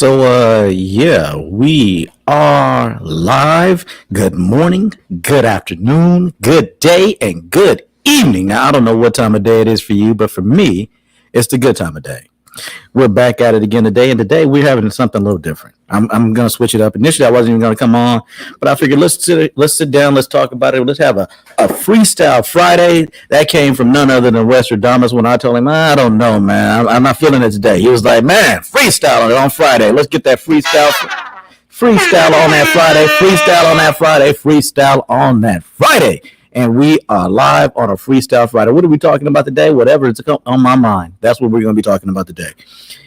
Yeah, we are live. Good morning, good afternoon, good day, and good evening. Now, I don't know what time of day it is for you, but for me, it's the good time of day. We're back at it again today, and today we're having something a little different. I'm going to switch it up. Initially, I wasn't even going to come on, but I figured let's sit down, let's talk about it. Let's have a Freestyle Friday. That came from none other than Wes Radamas when I told him, I don't know, man. I'm not feeling it today. He was like, man, freestyle on it on Friday. Let's get that freestyle on that Friday, freestyle on that Friday, freestyle on that Friday. And we are live on a Freestyle Friday. What are we talking about today? Whatever is on my mind, that's what we're going to be talking about today.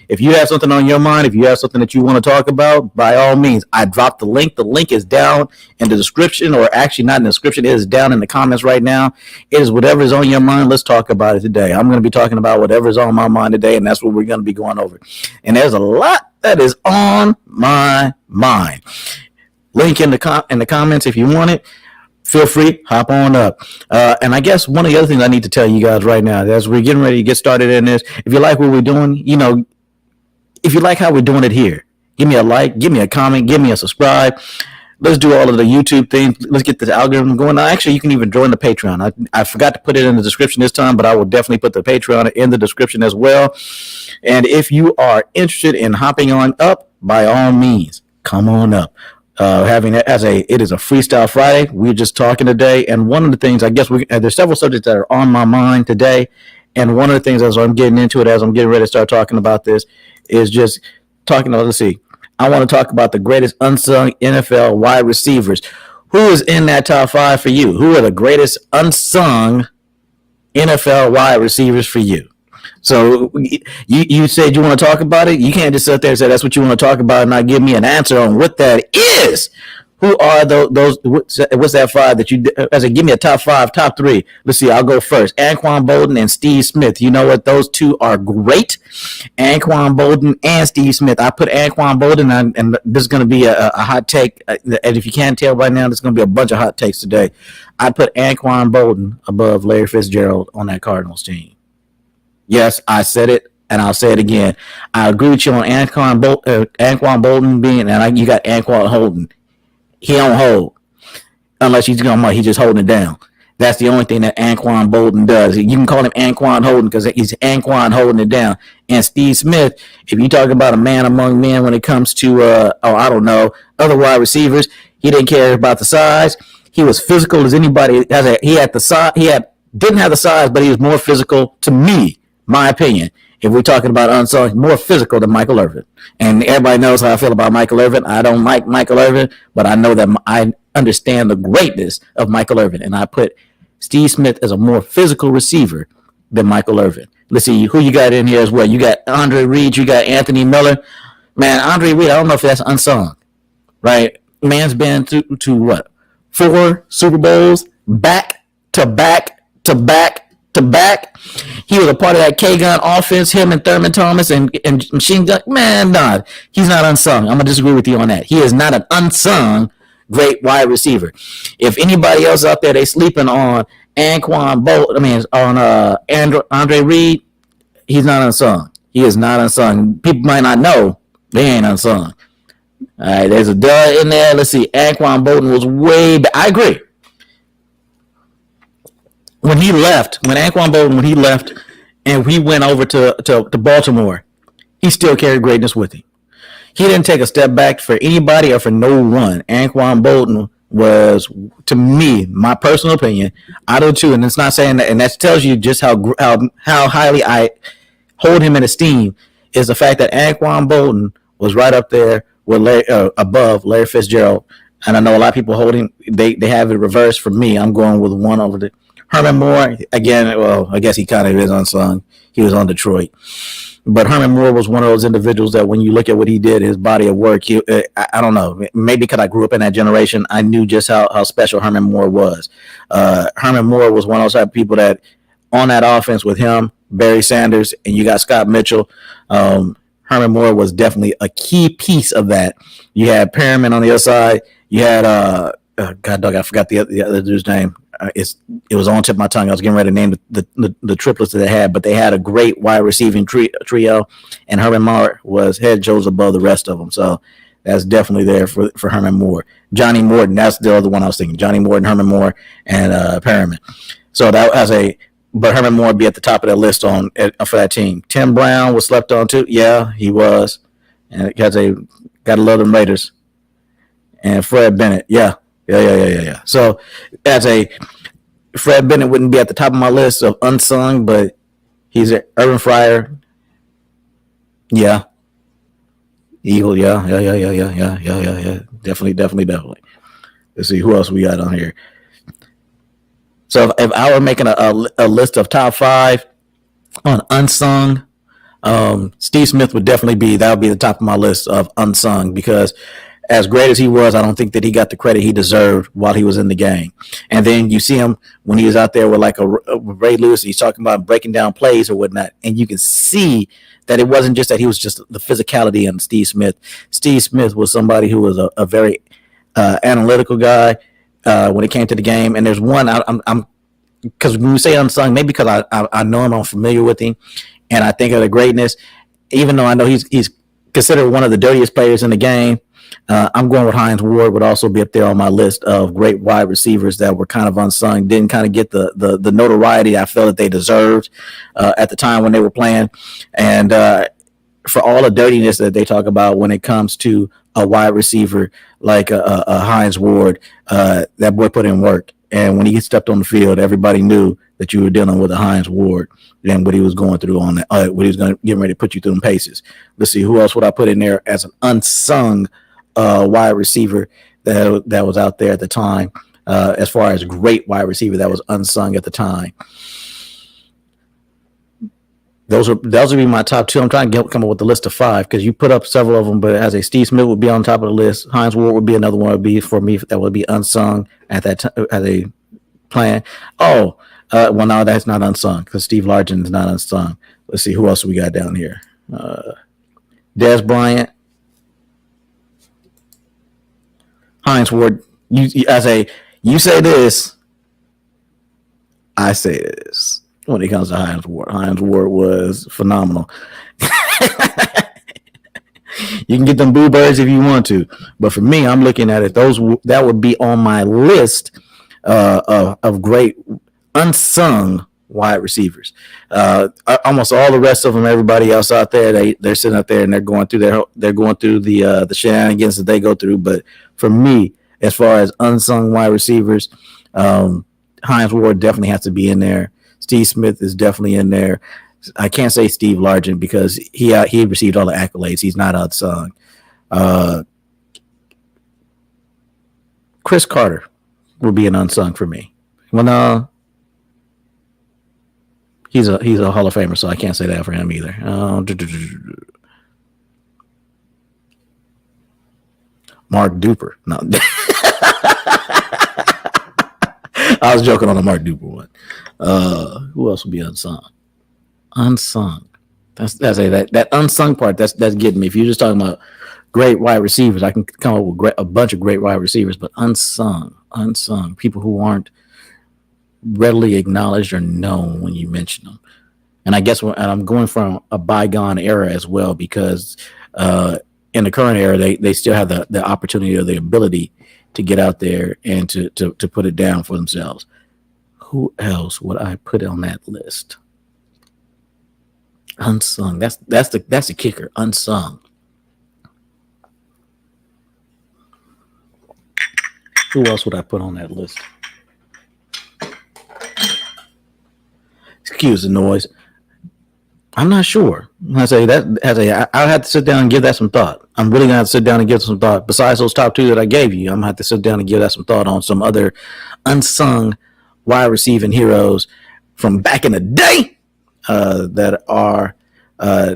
If you have something on your mind, if you have something that you want to talk about, by all means, I dropped the link. The link is down in the description, or actually not in the description. It is down in the comments right now. It is whatever is on your mind. Let's talk about it today. I'm going to be talking about whatever is on my mind today, and that's what we're going to be going over. And there's a lot that is on my mind. Link in the comments if you want it. Feel free, hop on up. And I guess one of the other things I need to tell you guys right now, as we're getting ready to get started in this, if you like what we're doing, if you like how we're doing it here, give me a like, give me a comment, give me a subscribe. Let's do all of the YouTube things. Let's get this algorithm going. Now, actually, you can even join the Patreon. I forgot to put it in the description this time, but I will definitely put the Patreon in the description as well. And if you are interested in hopping on up, by all means, come on up. Having it it is a Freestyle Friday. We're just talking today, and one of the things, I guess, there's several subjects that are on my mind today, and one of the things as I'm getting into it, as I'm getting ready to start talking about this, is just talking about, let's see, I want to talk about the greatest unsung NFL wide receivers. Who is in that top five for you? Who are the greatest unsung NFL wide receivers for you? So you said you want to talk about it. You can't just sit there and say that's what you want to talk about and not give me an answer on what that is. Who are those? What's that five that you? I said, give me a top five, top three. Let's see. I'll go first. Anquan Boldin and Steve Smith. You know what? Those two are great. Anquan Boldin and Steve Smith. I put Anquan Boldin on, and this is going to be a hot take. And if you can't tell by now, there's going to be a bunch of hot takes today. I put Anquan Boldin above Larry Fitzgerald on that Cardinals team. Yes, I said it, and I'll say it again. I agree with you on Anquan Boldin being, and you got Anquan Holden. He don't hold unless he's just holding it down. That's the only thing that Anquan Boldin does. You can call him Anquan Holden because he's Anquan holding it down. And Steve Smith, if you talk about a man among men when it comes to, other wide receivers, he didn't care about the size. He was physical as anybody. He had the size. Didn't have the size, but he was more physical to me. My opinion, if we're talking about unsung, more physical than Michael Irvin. And everybody knows how I feel about Michael Irvin. I don't like Michael Irvin, but I know that I understand the greatness of Michael Irvin. And I put Steve Smith as a more physical receiver than Michael Irvin. Let's see who you got in here as well. You got Andre Reed. You got Anthony Miller. Man, Andre Reed, I don't know if that's unsung, right? Man's been to what? 4 Super Bowls back to back to back to back. He was a part of that K-Gun offense, him and Thurman Thomas and Machine Gun. Man, nah, he's not unsung. I'm going to disagree with you on that. He is not an unsung great wide receiver. If anybody else out there, they sleeping on Anquan Bolt, on Andre Reed, he's not unsung. He is not unsung. People might not know, they ain't unsung. All right, there's a duh in there. Let's see. Anquan Boldin was way back. I agree. When Anquan Boldin left and he went over to Baltimore, he still carried greatness with him. He didn't take a step back for anybody or for no one. Anquan Boldin was, to me, my personal opinion, out of the two, and it's not saying that, and that tells you just how highly I hold him in esteem, is the fact that Anquan Boldin was right up there with above Larry Fitzgerald. And I know a lot of people hold him, they have it reversed. For me, I'm going with one over the Herman Moore, again, well, I guess he kind of is unsung. He was on Detroit. But Herman Moore was one of those individuals that when you look at what he did, his body of work, I don't know, maybe because I grew up in that generation, I knew just how special Herman Moore was. Herman Moore was one of those type of people that on that offense with him, Barry Sanders, and you got Scott Mitchell, Herman Moore was definitely a key piece of that. You had Perriman on the other side. You had God dog, I forgot the other dude's name. It was on the tip of my tongue. I was getting ready to name the triplets that they had, but they had a great wide receiving trio, and Herman Moore was head shoulders above the rest of them. So that's definitely there for Herman Moore. Johnny Morton, that's the other one I was thinking. Johnny Morton, Herman Moore, and Perriman. So that as but Herman Moore would be at the top of that list for that team. Tim Brown was slept on too. Yeah, he was, and gotta love them Raiders. And Fred Bennett, yeah. So Fred Bennett wouldn't be at the top of my list of unsung, but he's Urban Fryer. Yeah. Eagle, yeah. Definitely. Let's see who else we got on here. So if I were making a list of top 5 on unsung, Steve Smith would definitely be the top of my list of unsung, because as great as he was, I don't think that he got the credit he deserved while he was in the game. And then you see him when he was out there with like a Ray Lewis, he's talking about breaking down plays or whatnot, and you can see that it wasn't just that he was just the physicality in Steve Smith. Steve Smith was somebody who was a very analytical guy when it came to the game. And there's one I'm because when we say unsung, maybe because I know him, I'm familiar with him, and I think of the greatness. Even though I know he's considered one of the dirtiest players in the game, I'm going with Heinz Ward. Would also be up there on my list of great wide receivers that were kind of unsung, didn't kind of get the notoriety I felt that they deserved at the time when they were playing. And for all the dirtiness that they talk about when it comes to a wide receiver like a Heinz Ward, that boy put in work. And when he stepped on the field, everybody knew that you were dealing with a Heinz Ward and what he was going through on that, what he was getting ready to put you through them paces. Let's see, who else would I put in there as an unsung wide receiver that was out there at the time, as far as great wide receiver that was unsung at the time. Those would be my top 2. I'm trying to come up with the list of 5 because you put up several of them, but as a Steve Smith would be on top of the list. Heinz Ward would be another one. Would be for me that would be unsung at that time as a plan. Well, no, that's not unsung because Steve Largent is not unsung. Let's see who else we got down here. Dez Bryant, Heinz Ward. You say this, I say this. When it comes to Heinz Ward was phenomenal. You can get them boo birds if you want to, but for me, I'm looking at it. That would be on my list of great unsung wide receivers. Almost all the rest of them, everybody else out there, they're sitting up there and they're going through the shenanigans that they go through. But for me, as far as unsung wide receivers, Heinz Ward definitely has to be in there. Steve Smith is definitely in there. I can't say Steve Largent because he received all the accolades. He's not unsung. Chris Carter will be an unsung for me. Well, no, he's a Hall of Famer, so I can't say that for him either. Mark Duper. No. I was joking on the Mark Duper one. Who else would be unsung? Unsung. That unsung part. That's getting me. If you're just talking about great wide receivers, I can come up with a bunch of great wide receivers, but unsung people who aren't readily acknowledged or known when you mention them. And I guess I'm going from a bygone era as well, because in the current era, they still have the opportunity or the ability to get out there and to put it down for themselves. Who else would I put on that list? Unsung. That's the kicker. Unsung. Who else would I put on that list? Excuse the noise. I'm not sure. I say that I'll have to sit down and give that some thought. I'm really gonna have to sit down and give some thought. Besides those top 2 that I gave you, I'm gonna have to sit down and give that some thought on some other unsung wide receiving heroes from back in the day that are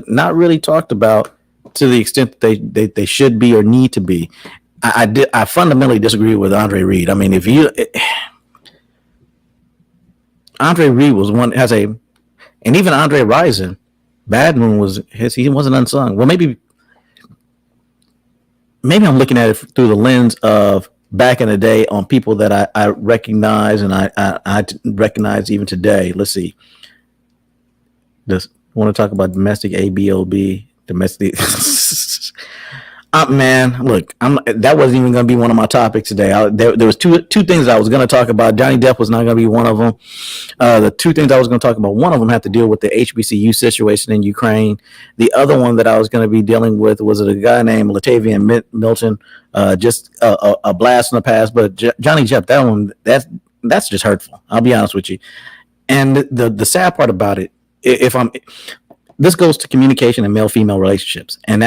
not really talked about to the extent that they should be or need to be. I fundamentally disagree with Andre Reed. I mean, Andre Reed was one and even Andre Rison, Bad Moon he wasn't unsung. Well, maybe I'm looking at it through the lens of back in the day on people that I recognize and I recognize even today. Let's see. Just want to talk about domestic ABOB, domestic. Man, look, that wasn't even going to be one of my topics today. There was two things I was going to talk about. Johnny Depp was not going to be one of them. The two things I was going to talk about, one of them had to deal with the HBCU situation in Ukraine. The other one that I was going to be dealing with was a guy named Latavian Milton, just a blast in the past. But Johnny Depp, that one, that's just hurtful. I'll be honest with you. And the sad part about it, this goes to communication and male-female relationships, and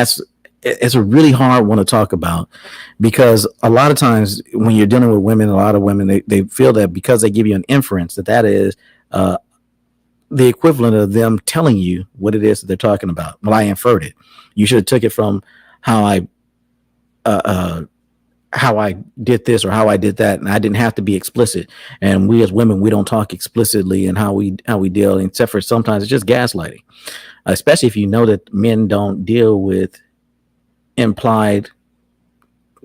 it's a really hard one to talk about, because a lot of times when you're dealing with women, a lot of women, they feel that because they give you an inference that is the equivalent of them telling you what it is that they're talking about. Well, I inferred it. You should have took it from how I did this or how I did that, and I didn't have to be explicit. And we as women, we don't talk explicitly in how we deal, except for sometimes it's just gaslighting, especially if you know that men don't deal with implied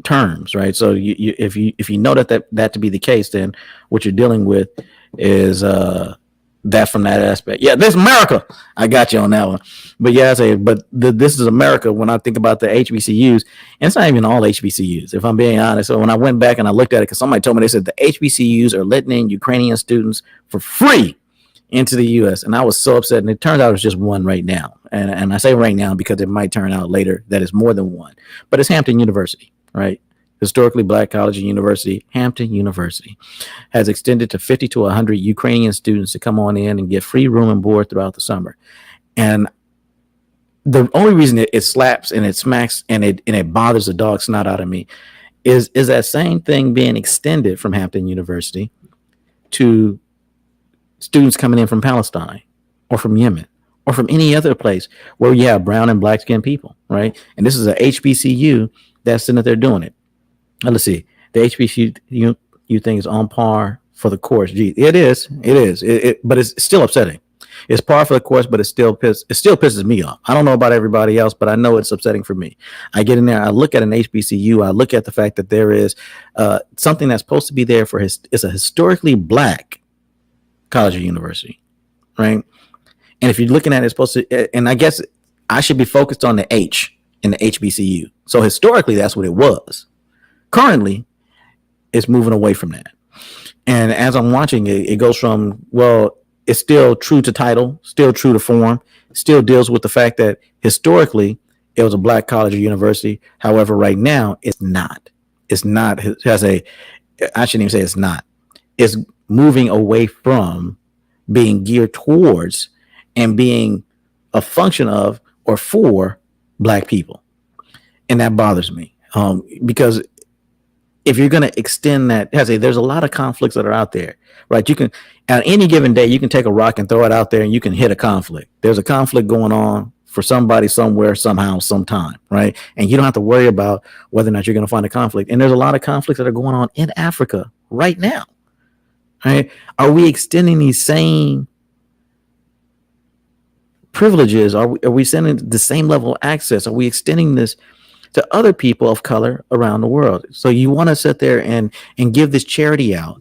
terms, right? So if you know that to be the case, then what you're dealing with is that from that aspect. Yeah, this is America. I got you on that one. But yeah, this is America. When I think about the HBCUs, and it's not even all HBCUs, if I'm being honest. So when I went back and I looked at it, because somebody told me, they said the HBCUs are letting in Ukrainian students for free into the U.S. And I was so upset. And it turns out it's just one right now. And I say right now because it might turn out later that it's more than one. But it's Hampton University, right? Historically Black college and university. Hampton University has extended to 50 to 100 Ukrainian students to come on in and get free room and board throughout the summer. And the only reason it slaps and it smacks and it bothers the dog snot out of me is that same thing being extended from Hampton University to students coming in from Palestine or from Yemen or from any other place where you have brown and black skinned people, right? And this is a HBCU that's sitting there doing it. Now, let's see. The HBCU thing is on par for the course. Gee, it is, but it's still upsetting. It's par for the course, but it still pisses me off. I don't know about everybody else, but I know it's upsetting for me. I get in there, I look at an HBCU, I look at the fact that there is something that's supposed to be there for it's a historically Black college or university, right? And if you're looking at it, it's supposed to, and I guess I should be focused on the H in the HBCU. So historically, that's what it was. Currently, it's moving away from that. And as I'm watching it, it goes from, well, it's still true to title, still true to form, still deals with the fact that historically it was a Black college or university. However, right now it's not. It's not. It has I shouldn't even say it's not. It's moving away from being geared towards and being a function of or for Black people. And that bothers me because if you're going to extend that, there's a lot of conflicts that are out there, right? You can, at any given day, you can take a rock and throw it out there and you can hit a conflict. There's a conflict going on for somebody, somewhere, somehow, sometime, right? And you don't have to worry about whether or not you're going to find a conflict. And there's a lot of conflicts that are going on in Africa right now, right? Are we extending these same privileges? Are we sending the same level of access? Are we extending this to other people of color around the world? So you want to sit there and give this charity out.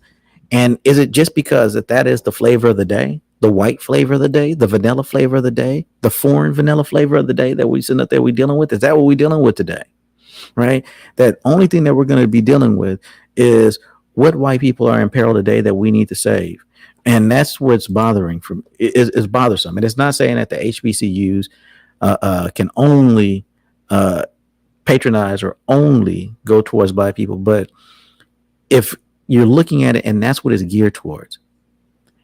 And is it just because that is the flavor of the day, the white flavor of the day, the vanilla flavor of the day, the foreign vanilla flavor of the day that we send up there we're dealing with? Is that what we're dealing with today? Right? That only thing that we're going to be dealing with is what white people are in peril today that we need to save. And that's what's bothering is bothersome. And it's not saying that the HBCUs can only patronize or only go towards Black people. But if you're looking at it and that's what it's geared towards,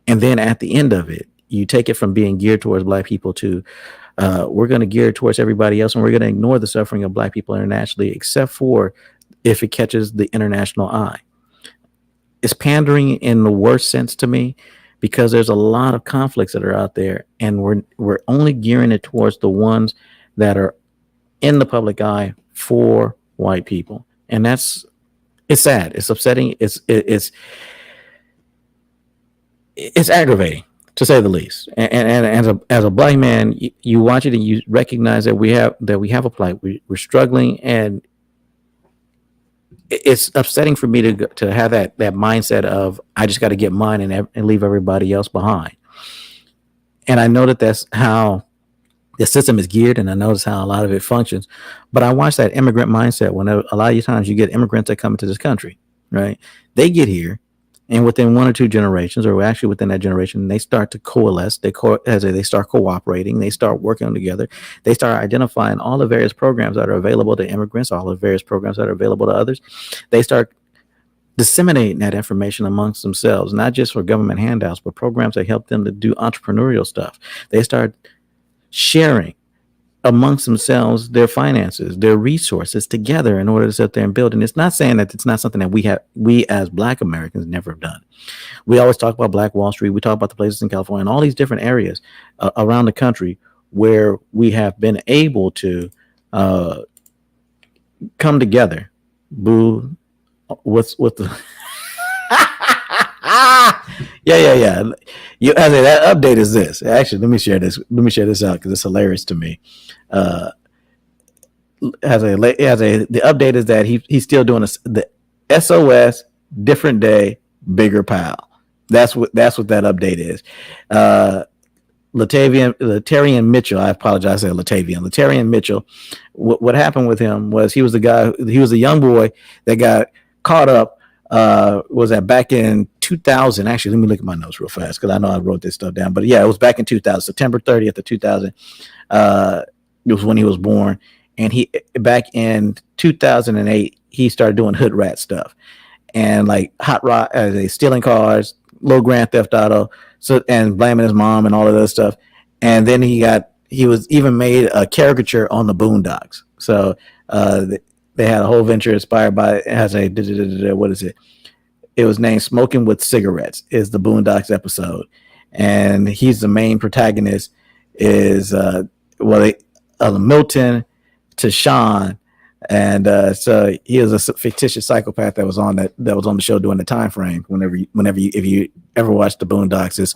and then at the end of it, you take it from being geared towards Black people to we're going to gear it towards everybody else, and we're going to ignore the suffering of Black people internationally, except for if it catches the international eye. It's pandering in the worst sense to me, because there's a lot of conflicts that are out there, and we're only gearing it towards the ones that are in the public eye for white people. And it's sad. It's upsetting. It's aggravating, to say the least. And as a Black man, you watch it and you recognize that we have a plight. We're struggling, and it's upsetting for me to have that mindset of I just got to get mine and leave everybody else behind. And I know that that's how the system is geared, and I notice how a lot of it functions. But I watch that immigrant mindset when a lot of times you get immigrants that come into this country, right? They get here, and within one or two generations, or actually within that generation, they start to coalesce. They start cooperating. They start working together. They start identifying all the various programs that are available to immigrants, all the various programs that are available to others. They start disseminating that information amongst themselves, not just for government handouts, but programs that help them to do entrepreneurial stuff. They start sharing amongst themselves their finances, their resources together in order to sit there and build. And it's not saying that it's not something that we as Black Americans never have done. We always talk about Black Wall Street. We talk about the places in California and all these different areas around the country where we have been able to come together. Boo, what's with the yeah. That update is this. Actually, let me share this. Let me share this out because it's hilarious to me. The update is that he's still doing the SOS different day bigger pal. That's what that update is. Latarian Mitchell. I apologize. I said Latarian Mitchell. What happened with him was he was a young boy that got caught up. Was that back in 2000? Actually, let me look at my notes real fast because I know I wrote this stuff down. But yeah, it was back in 2000, September 30th of 2000. It was when he was born, and he back in 2008 he started doing hood rat stuff and like hot rod, stealing cars, low Grand Theft Auto, so and blaming his mom and all of that stuff. And then he was even made a caricature on the Boondocks. So they had a whole venture inspired by it has a what is it? It was named "Smoking with Cigarettes" is the Boondocks episode, and he's the main protagonist. Is Milton to Sean, and so he is a fictitious psychopath that was on the show during the time frame. If you ever watched the Boondocks, it's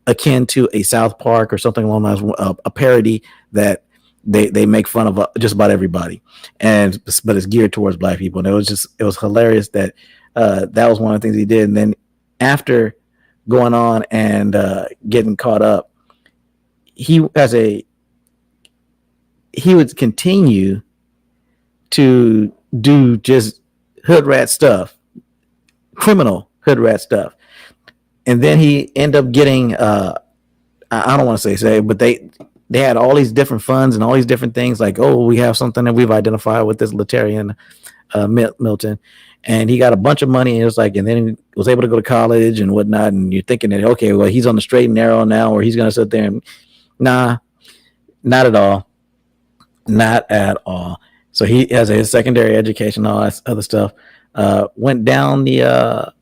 akin to a South Park or something along those lines, a parody that they make fun of just about everybody, but it's geared towards Black people. And it was hilarious that that was one of the things he did. And then after going on and getting caught up, he would continue to do just hood rat stuff, criminal hood rat stuff. And then he ended up getting I don't want to say, but they had all these different funds and all these different things like, oh, we have something that we've identified with this Latarian Milton, and he got a bunch of money. And it was like, and then he was able to go to college and whatnot. And you're thinking that, okay, well, he's on the straight and narrow now, or he's going to sit there and nah, not at all. Not at all. So he has a secondary education, all that other stuff. Went down the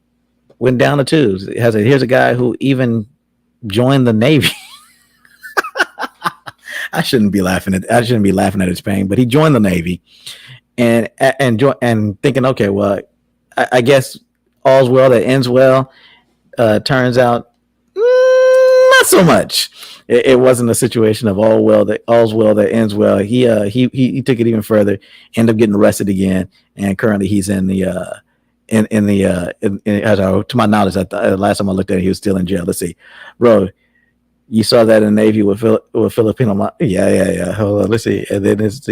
tubes. Here's a guy who even joined the Navy. I shouldn't be laughing at his pain, but he joined the Navy and thinking, okay, well, I guess all's well that ends well. Turns out not so much. It wasn't a situation of all's well that ends well. He took it even further, ended up getting arrested again, and currently he's in the to my knowledge, the last time I looked at it, he was still in jail. Let's see, bro. You saw that in the Navy with Filipino. Yeah. Hold on, let's see. And then it's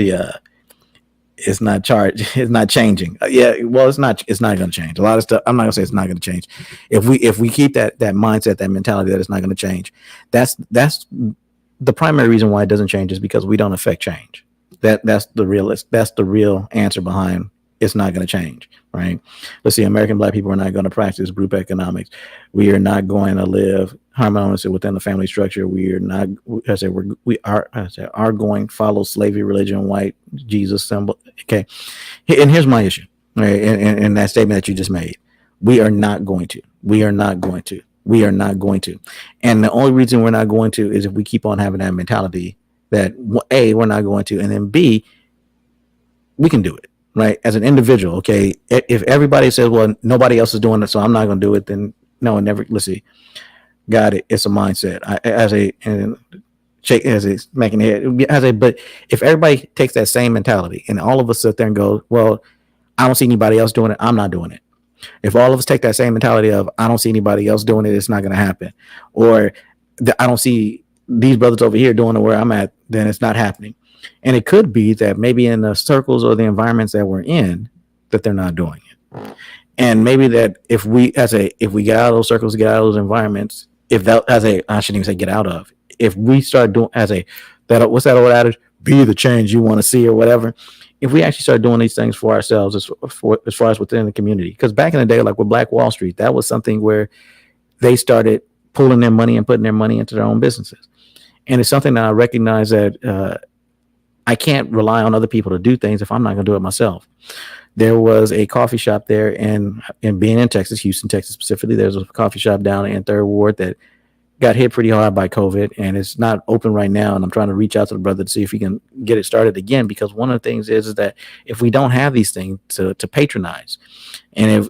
not charged. It's not changing. Well, it's not going to change. A lot of stuff. I'm not going to say it's not going to change. If we keep that mindset, that mentality that it's not going to change, that's the primary reason why it doesn't change is because we don't affect change. That's the real answer behind it's not going to change, right? Let's see. American Black people are not going to practice group economics. We are not going to live harmoniously within the family structure. We are not. We are going to follow slavery, religion, white Jesus symbol. Okay, and here's my issue, right? In that statement that you just made, we are not going to. We are not going to. We are not going to. And the only reason we're not going to is if we keep on having that mentality that A, we're not going to, and then B, we can do it. Right, as an individual, okay. If everybody says, "Well, nobody else is doing it, so I'm not going to do it," then no, never. Let's see, got it. It's a mindset. But if everybody takes that same mentality and all of us sit there and go, "Well, I don't see anybody else doing it. I'm not doing it. If all of us take that same mentality of I don't see anybody else doing it, it's not going to happen, or I don't see these brothers over here doing it where I'm at, then it's not happening. And it could be that maybe in the circles or the environments that we're in, that they're not doing it. And maybe that if we get out of those circles, get out of those environments, if that I shouldn't even say get out of, if we start doing that, what's that old adage? Be the change you want to see or whatever. If we actually start doing these things for ourselves, as far as within the community, because back in the day, like with Black Wall Street, that was something where they started pulling their money and putting their money into their own businesses. And it's something that I recognize that I can't rely on other people to do things if I'm not going to do it myself. There was a coffee shop there, and being in Texas, Houston, Texas specifically, there's a coffee shop down in Third Ward that got hit pretty hard by COVID, and it's not open right now. And I'm trying to reach out to the brother to see if he can get it started again, because one of the things is that if we don't have these things to patronize, and if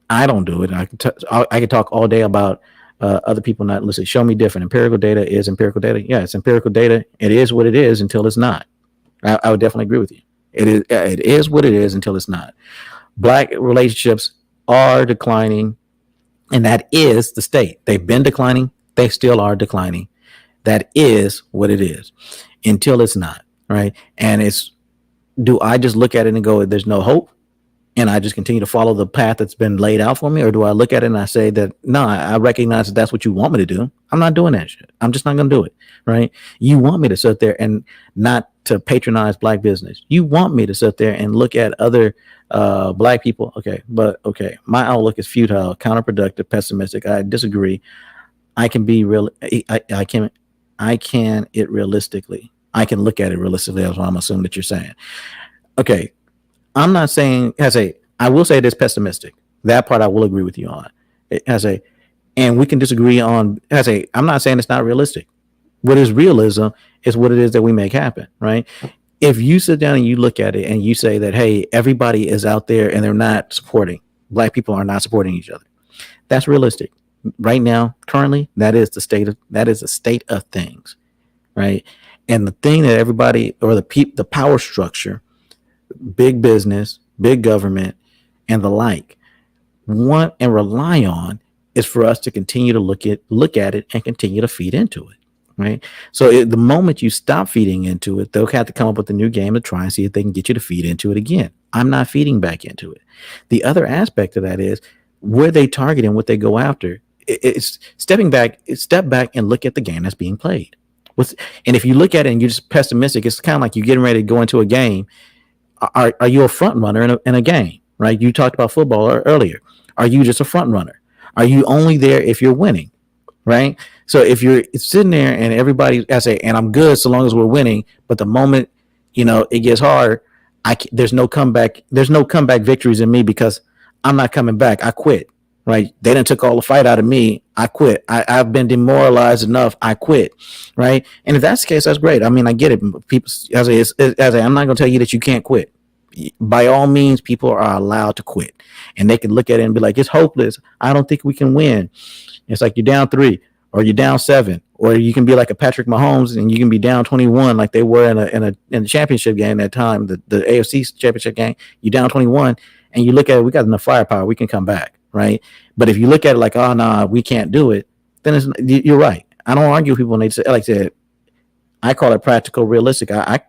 I don't do it, I can talk all day about other people not listen. Show me different. Empirical data is empirical data. Yeah, it's empirical data. It is what it is until it's not. I would definitely agree with you. It is what it is until it's not. Black relationships are declining, and that is the state. They've been declining. They still are declining. That is what it is until it's not, right? And do I just look at it and go, there's no hope, and I just continue to follow the path that's been laid out for me? Or do I look at it and I say that, no, I recognize that that's what you want me to do. I'm not doing that shit. I'm just not going to do it, right? You want me to sit there and not to patronize Black business. You want me to sit there and look at other Black people. Okay, but okay, my outlook is futile, counterproductive, pessimistic. I disagree. I can be real. I can it realistically. I can look at it realistically. That's what I'm assuming that you're saying. Okay, I'm not saying I will say it is pessimistic. That part I will agree with you on. And we can disagree on I'm not saying it's not realistic. What is realism is what it is that we make happen, right? If you sit down and you look at it and you say that, hey, everybody is out there and they're not supporting, Black people are not supporting each other, that's realistic. Right now, currently, that is the state of things, right? And the thing that everybody, or the power structure, big business, big government, and the like, want and rely on is for us to continue to look at it and continue to feed into it, right? So the moment you stop feeding into it, they'll have to come up with a new game to try and see if they can get you to feed into it again. I'm not feeding back into it. The other aspect of that is where they target and what they go after. It's step back and look at the game that's being played. And if you look at it and you're just pessimistic, it's kind of like you're getting ready to go into a game. Are you a front runner in a game, right? You talked about football earlier. Are you just a front runner? Are you only there if you're winning, right? So if you're sitting there and everybody, and I'm good so long as we're winning, but the moment, it gets hard, there's no comeback victories in me because I'm not coming back. I quit, right? They done took all the fight out of me. I quit. I've been demoralized enough. I quit, right? And if that's the case, that's great. I mean, I get it. People, I'm not going to tell you that you can't quit. By all means, people are allowed to quit, and they can look at it and be like, it's hopeless. I don't think we can win. It's like you're down 3 or you're down 7, or you can be like a Patrick Mahomes and you can be down 21 like they were in a championship game that time, the AFC championship game. You're down 21 and you look at it, we got enough firepower, we can come back, right? But if you look at it like, oh no, we can't do it, then you're right. I don't argue with people when they say, like I said, I call it practical, realistic. I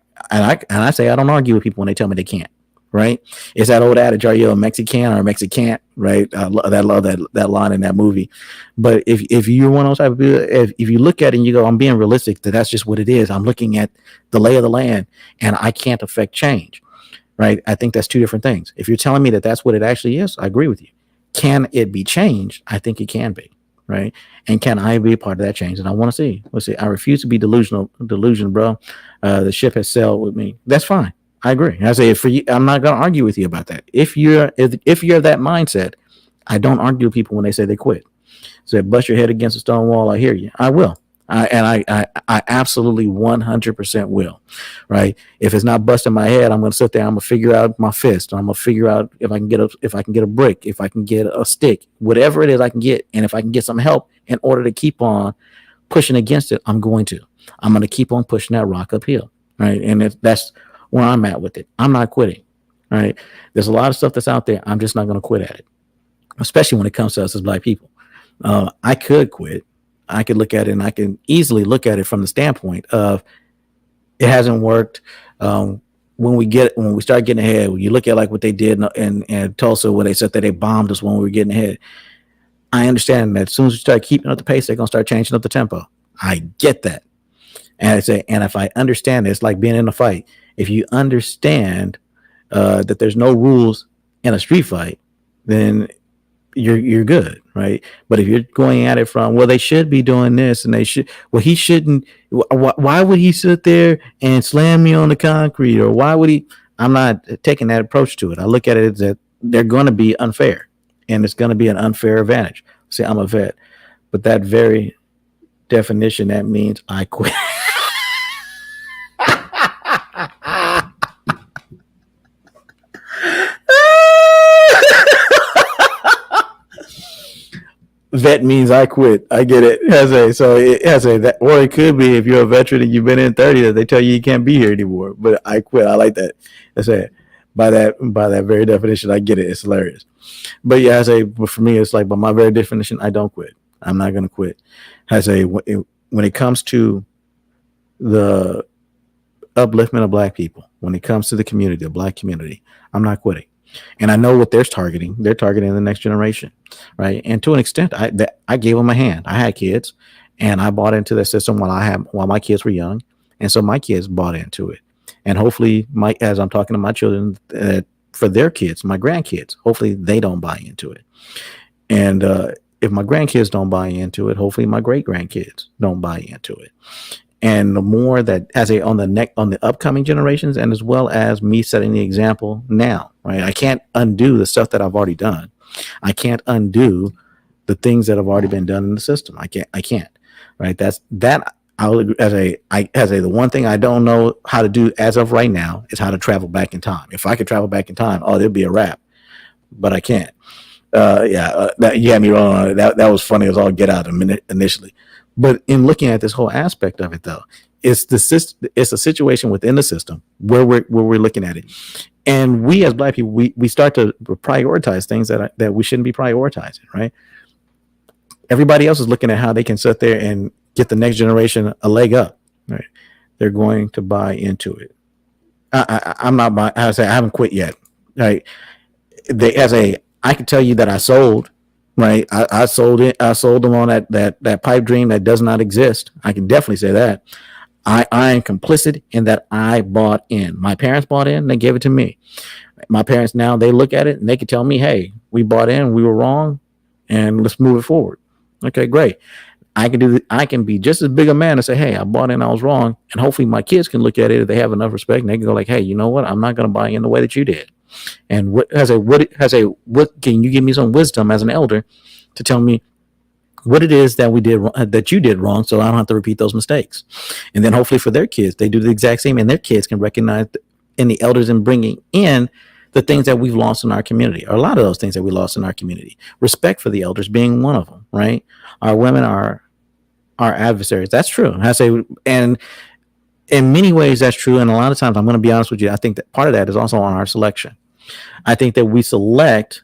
say I don't argue with people when they tell me they can't. Right? It's that old adage, are you a Mexican or a Mexican? Right? I love that line in that movie. But if you're one of those type of people, if you look at it and you go, I'm being realistic, that's just what it is. I'm looking at the lay of the land and I can't affect change. Right? I think that's two different things. If you're telling me that that's what it actually is, I agree with you. Can it be changed? I think it can be. Right? And can I be a part of that change? And I want to see. Let's see. I refuse to be delusion, bro. The ship has sailed with me. That's fine. I agree. I say for you, I'm not going to argue with you about that. If you're that mindset, I don't argue with people when they say they quit. So bust your head against a stone wall. I hear you. I will. I absolutely 100% will. Right. If it's not busting my head, I'm going to sit there. I'm going to figure out my fist. I'm going to figure out if I can get a brick, if I can get a stick, whatever it is I can get. And if I can get some help in order to keep on pushing against it, I'm going to keep on pushing that rock uphill. Right. And that's where I'm at with it. I'm not quitting. right? There's a lot of stuff that's out there. I'm just not going to quit at it, especially when it comes to us as black people. I could quit. I could look at it, and I can easily look at it from the standpoint of it hasn't worked. When we start getting ahead, when you look at like what they did in Tulsa, where they said that they bombed us when we were getting ahead. I understand that as soon as we start keeping up the pace, they're gonna start changing up the tempo. I get that, and I say, and if I understand it, it's like being in a fight. If you understand that there's no rules in a street fight, then you're good, right? But if you're going at it from, well, they should be doing this, and they should, well, he shouldn't. Why would he sit there and slam me on the concrete, or why would he? I'm not taking that approach to it. I look at it as that they're going to be unfair, and it's going to be an unfair advantage. See, I'm a vet, but that very definition, that means I quit. Vet means I quit. I get it. So it has a that, or it could be if you're a veteran and you've been in 30 that they tell you can't be here anymore. But I quit. I like that. I say by that very definition, I get it. It's hilarious. But yeah, I say, but for me, it's like by my very definition, I don't quit. I'm not gonna quit. I say when it comes to the upliftment of black people, when it comes to the community, the black community, I'm not quitting. And I know what they're targeting. They're targeting the next generation, right? And to an extent, I gave them a hand. I had kids, and I bought into the system while my kids were young, and so my kids bought into it. And hopefully, as I'm talking to my children, for their kids, my grandkids, hopefully they don't buy into it. And if my grandkids don't buy into it, hopefully my great grandkids don't buy into it. And the more that on the upcoming generations, and as well as me setting the example now, right? I can't undo the stuff that I've already done. I can't undo the things that have already been done in the system. I can't, right? I'll agree, the one thing I don't know how to do as of right now is how to travel back in time. If I could travel back in time, there'd be a wrap, but I can't. You had me wrong. That was funny as all get out initially. But in looking at this whole aspect of it, though, it's a situation within the system where we're looking at it, and we as black people, we start to prioritize things that we shouldn't be prioritizing. Right? Everybody else is looking at how they can sit there and get the next generation a leg up. Right? They're going to buy into it. I'm not buying. I haven't quit yet. Right? I can tell you that I sold. Right, I sold it. I sold them on that pipe dream that does not exist. I can definitely say that. I am complicit in that. I bought in. My parents bought in. They gave it to me. My parents now, they look at it and they can tell me, "Hey, we bought in. We were wrong, and let's move it forward." Okay, great. I can be just as big a man and say, "Hey, I bought in. I was wrong," and hopefully my kids can look at it if they have enough respect and they can go like, "Hey, you know what? I'm not going to buy in the way that you did." And what can you give me some wisdom as an elder to tell me what it is that you did wrong, so I don't have to repeat those mistakes. And then hopefully for their kids, they do the exact same, and their kids can recognize in the elders and bringing in the things that we've lost in our community, or a lot of those things that we lost in our community. Respect for the elders being one of them, right? Our women are our adversaries. That's true. And in many ways that's true. And a lot of times, I'm going to be honest with you, I think that part of that is also on our selection. I think that we select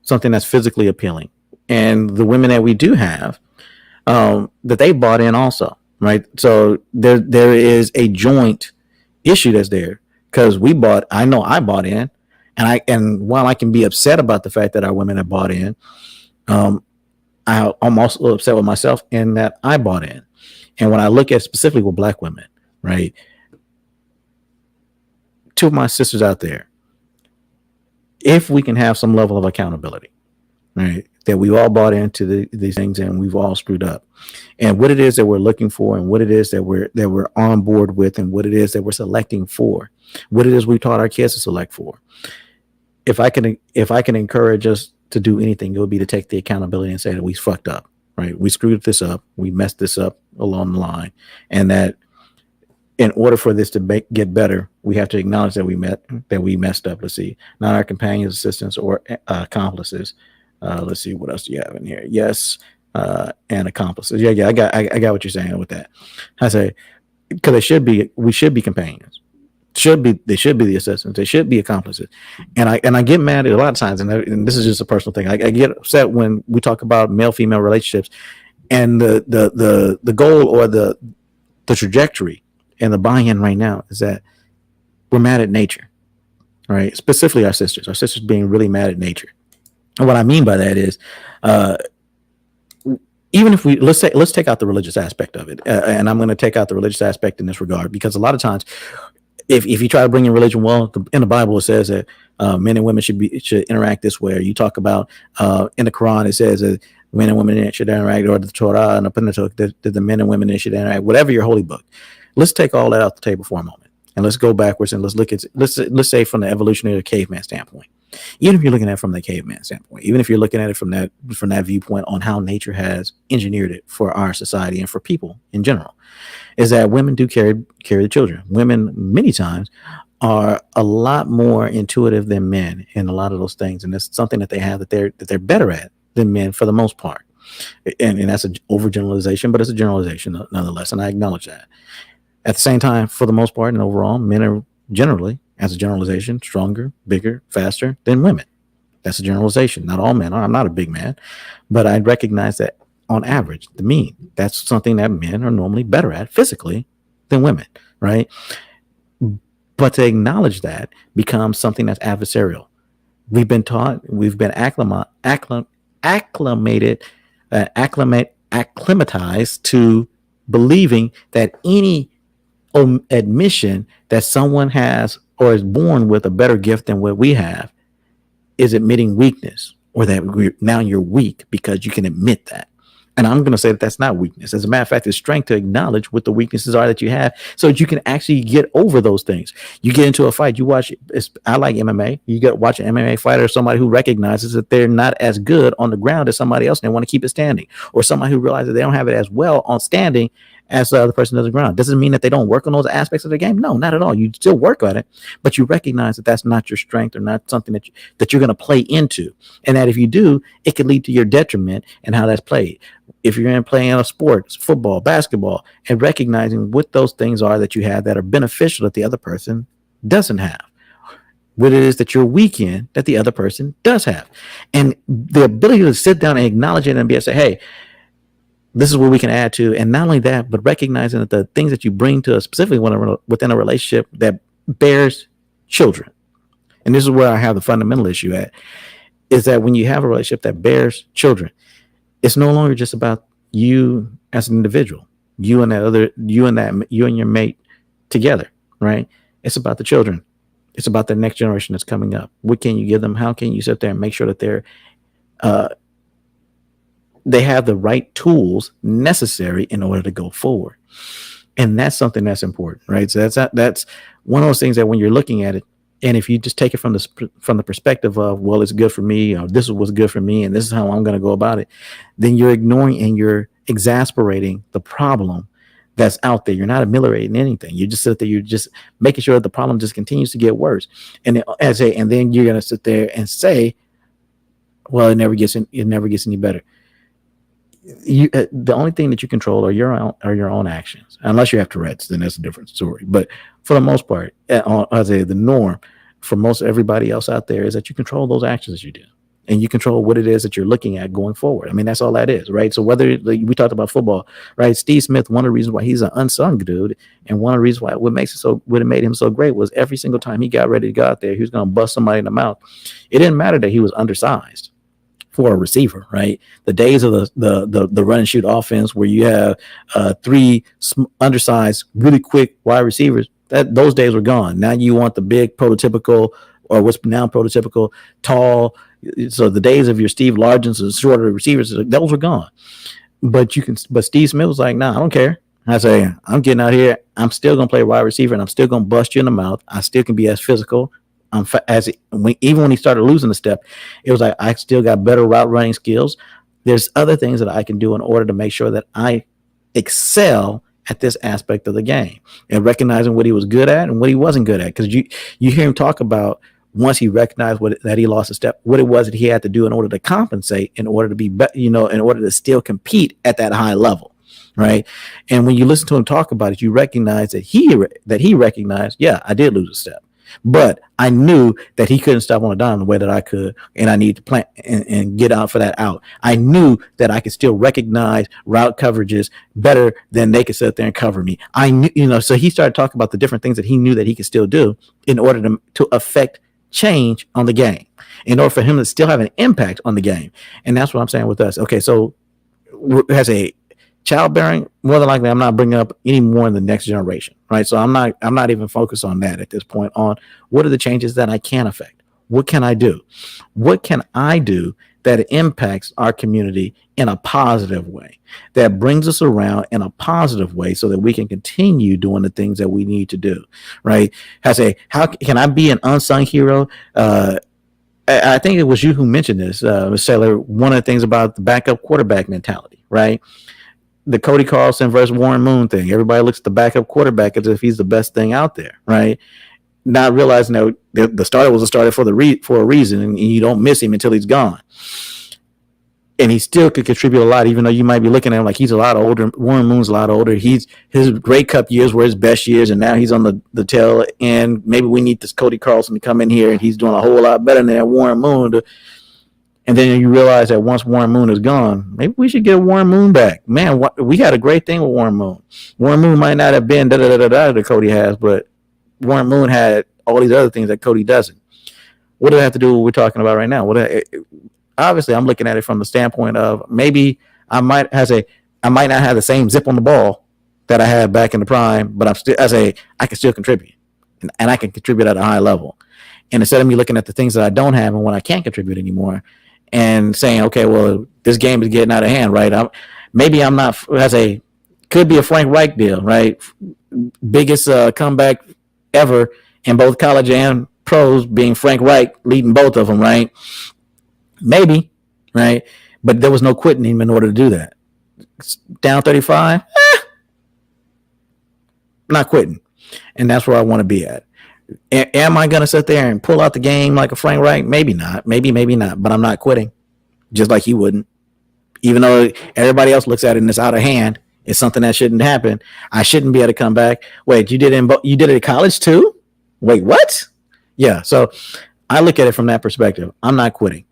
something that's physically appealing, and the women that we do have, that they bought in also, right? So there is a joint issue that's there, because I know I bought in, and while I can be upset about the fact that our women have bought in, I'm also upset with myself in that I bought in. And when I look at specifically with black women, right, two of my sisters out there, if we can have some level of accountability, right, that we all bought into these things and we've all screwed up, and what it is that we're looking for, and what it is that we're on board with, and what it is that we're selecting for, what it is we taught our kids to select for. If I can encourage us to do anything, it would be to take the accountability and say that we fucked up, right? We screwed this up. We messed this up along the line, and that in order for this to get better, we have to acknowledge that we messed up. Let's see, not our companions, assistants, or accomplices. Let's see, what else do you have in here? Yes, and accomplices. Yeah, I got what you're saying with that. I say, because we should be companions They should be the assistants. They should be accomplices. And I get mad at a lot of times, and this is just a personal thing. I get upset when we talk about male female relationships, and the goal or the trajectory and the buy-in right now is that we're mad at nature, right? Specifically our sisters being really mad at nature. And what I mean by that is, even if let's take out the religious aspect of it, and I'm going to take out the religious aspect in this regard, because a lot of times, if you try to bring in religion, well, in the Bible it says that men and women should interact this way. Or you talk about in the Quran it says that men and women should interact, or the Torah and the Pentateuch that the men and women should interact. Whatever your holy book, let's take all that off the table for a moment, and let's go backwards and let's look at let's say from the evolutionary caveman standpoint. Even if you're looking at it from the caveman standpoint, even if you're looking at it from that viewpoint on how nature has engineered it for our society and for people in general, is that women do carry the children. Women many times are a lot more intuitive than men in a lot of those things, and it's something that they have that they're better at than men for the most part. And that's an overgeneralization, but it's a generalization nonetheless, and I acknowledge that. At the same time, for the most part and overall, men are generally, as a generalization, stronger, bigger, faster than women. That's a generalization. Not all men are. I'm not a big man, but I recognize that on average, the mean, that's something that men are normally better at physically than women, right? But to acknowledge that becomes something that's adversarial. We've been taught, we've been acclimatized to believing that any admission that someone has or is born with a better gift than what we have is admitting weakness, or that now you're weak because you can admit that. And I'm going to say that that's not weakness. As a matter of fact, it's strength to acknowledge what the weaknesses are that you have, so that you can actually get over those things. You get into a fight, you watch, I like MMA. You watch an MMA fighter, somebody who recognizes that they're not as good on the ground as somebody else and they want to keep it standing, or somebody who realizes they don't have it as well on standing as the other person does the ground. Doesn't mean that they don't work on those aspects of the game. No, not at all. You still work at it, but you recognize that that's not your strength, or not something that you're going to play into. And that if you do, it could lead to your detriment and how that's played. If you're in playing a sport, football, basketball, and recognizing what those things are that you have that are beneficial that the other person doesn't have, what it is that you're weak in that the other person does have. And the ability to sit down and acknowledge it and be able to say, hey, this is what we can add to. And not only that, but recognizing that the things that you bring to us, specifically within a relationship that bears children. And this is where I have the fundamental issue at, is that when you have a relationship that bears children, it's no longer just about you as an individual, you and your mate together, right? It's about the children. It's about the next generation that's coming up. What can you give them? How can you sit there and make sure that they have the right tools necessary in order to go forward? And that's something that's important, right? So that's one of those things that when you're looking at it, and if you just take it from the perspective of, well, it's good for me, or this is what's good for me, and this is how I'm going to go about it, then you're ignoring and you're exasperating the problem that's out there. You're not ameliorating anything. You just sit there, you're just making sure that the problem just continues to get worse. And then you're going to sit there and say, well, it never gets any better. The only thing that you control are your own actions, unless you have Tourette's, then that's a different story. But for the most part, I say the norm for most everybody else out there is that you control those actions that you do, and you control what it is that you're looking at going forward. I mean, that's all that is, right? So whether we talked about football, right? Steve Smith, one of the reasons why he's an unsung dude, and one of the reasons why what made him so great was every single time he got ready to go out there, he was going to bust somebody in the mouth. It didn't matter that he was undersized for a receiver, right? The days of the run and shoot offense where you have three undersized, really quick wide receivers, those days were gone. Now you want the big prototypical, or what's now prototypical, tall. So the days of your Steve Largents and shorter receivers, those were gone. But Steve Smith was like, nah, I don't care. I say, I'm getting out here. I'm still gonna play wide receiver, and I'm still gonna bust you in the mouth. I still can be as physical. Even when he started losing the step, it was like I still got better route running skills. There's other things that I can do in order to make sure that I excel at this aspect of the game, and recognizing what he was good at and what he wasn't good at. Because you hear him talk about, once he recognized that he lost a step, what it was that he had to do in order to compensate, in order to be in order to still compete at that high level. right? And when you listen to him talk about it, you recognize that he recognized, yeah, I did lose a step, but I knew that he couldn't stop on a dime the way that I could, and I need to plant and get out for that out. I knew that I could still recognize route coverages better than they could sit there and cover me. I knew, so he started talking about the different things that he knew that he could still do in order to affect change on the game, in order for him to still have an impact on the game. And that's what I'm saying with us. Okay, so as a childbearing, more than likely I'm not bringing up any more in the next generation, right? So I'm not even focused on that at this point. On what are the changes that I can affect? What can I do? What can I do that impacts our community in a positive way, that brings us around in a positive way, so that we can continue doing the things that we need to do, right? How can I be an unsung hero? I think it was you who mentioned this, Sailor. One of the things about the backup quarterback mentality, right? The Cody Carlson versus Warren Moon thing. Everybody looks at the backup quarterback as if he's the best thing out there, right? Not realizing that the starter was a starter for a reason, and you don't miss him until he's gone. And he still could contribute a lot, even though you might be looking at him like he's a lot older. Warren Moon's a lot older. His Grey Cup years were his best years, and now he's on the tail end. Maybe we need this Cody Carlson to come in here, and he's doing a whole lot better than that Warren Moon. And then you realize that once Warren Moon is gone, maybe we should get Warren Moon back. Man, we had a great thing with Warren Moon. Warren Moon might not have been that Cody has, but Warren Moon had all these other things that Cody doesn't. What does it have to do with what we're talking about right now? Obviously, I'm looking at it from the standpoint of maybe I might not have the same zip on the ball that I had back in the prime, but I can still contribute, and I can contribute at a high level. And instead of me looking at the things that I don't have and when I can't contribute anymore, and saying, okay, well, this game is getting out of hand, right? Maybe I'm not could be a Frank Reich deal, right? Biggest comeback ever in both college and pros, being Frank Reich leading both of them, right? Maybe, right? But there was no quitting him in order to do that. Down 35, not quitting. And that's where I want to be at. Am I going to sit there and pull out the game like a Frank Reich? Maybe not. Maybe not. But I'm not quitting, just like he wouldn't. Even though everybody else looks at it and it's out of hand, it's something that shouldn't happen. I shouldn't be able to come back. Wait, you did it at college too? Wait, what? Yeah. So I look at it from that perspective. I'm not quitting.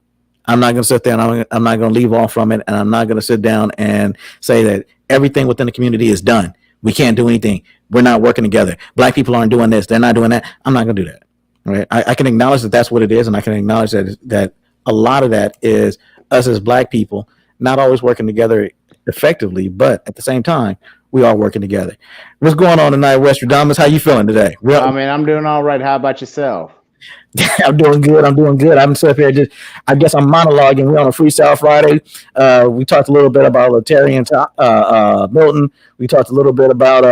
I'm not going to sit there and I'm not going to leave off from it. And I'm not going to sit down and say that everything within the community is done. We can't do anything. We're not working together. Black people aren't doing this. They're not doing that. I'm not going to do that. Right? I can acknowledge that that's what it is, and I can acknowledge that a lot of that is us as Black people not always working together effectively, but at the same time, we are working together. What's going on tonight, Westradamus? How you feeling today? I'm doing all right. How about yourself? I'm doing good. I'm sitting here I guess I'm monologuing. We're on a Freestyle Friday. We talked a little bit about Letarian Milton. We talked a little bit about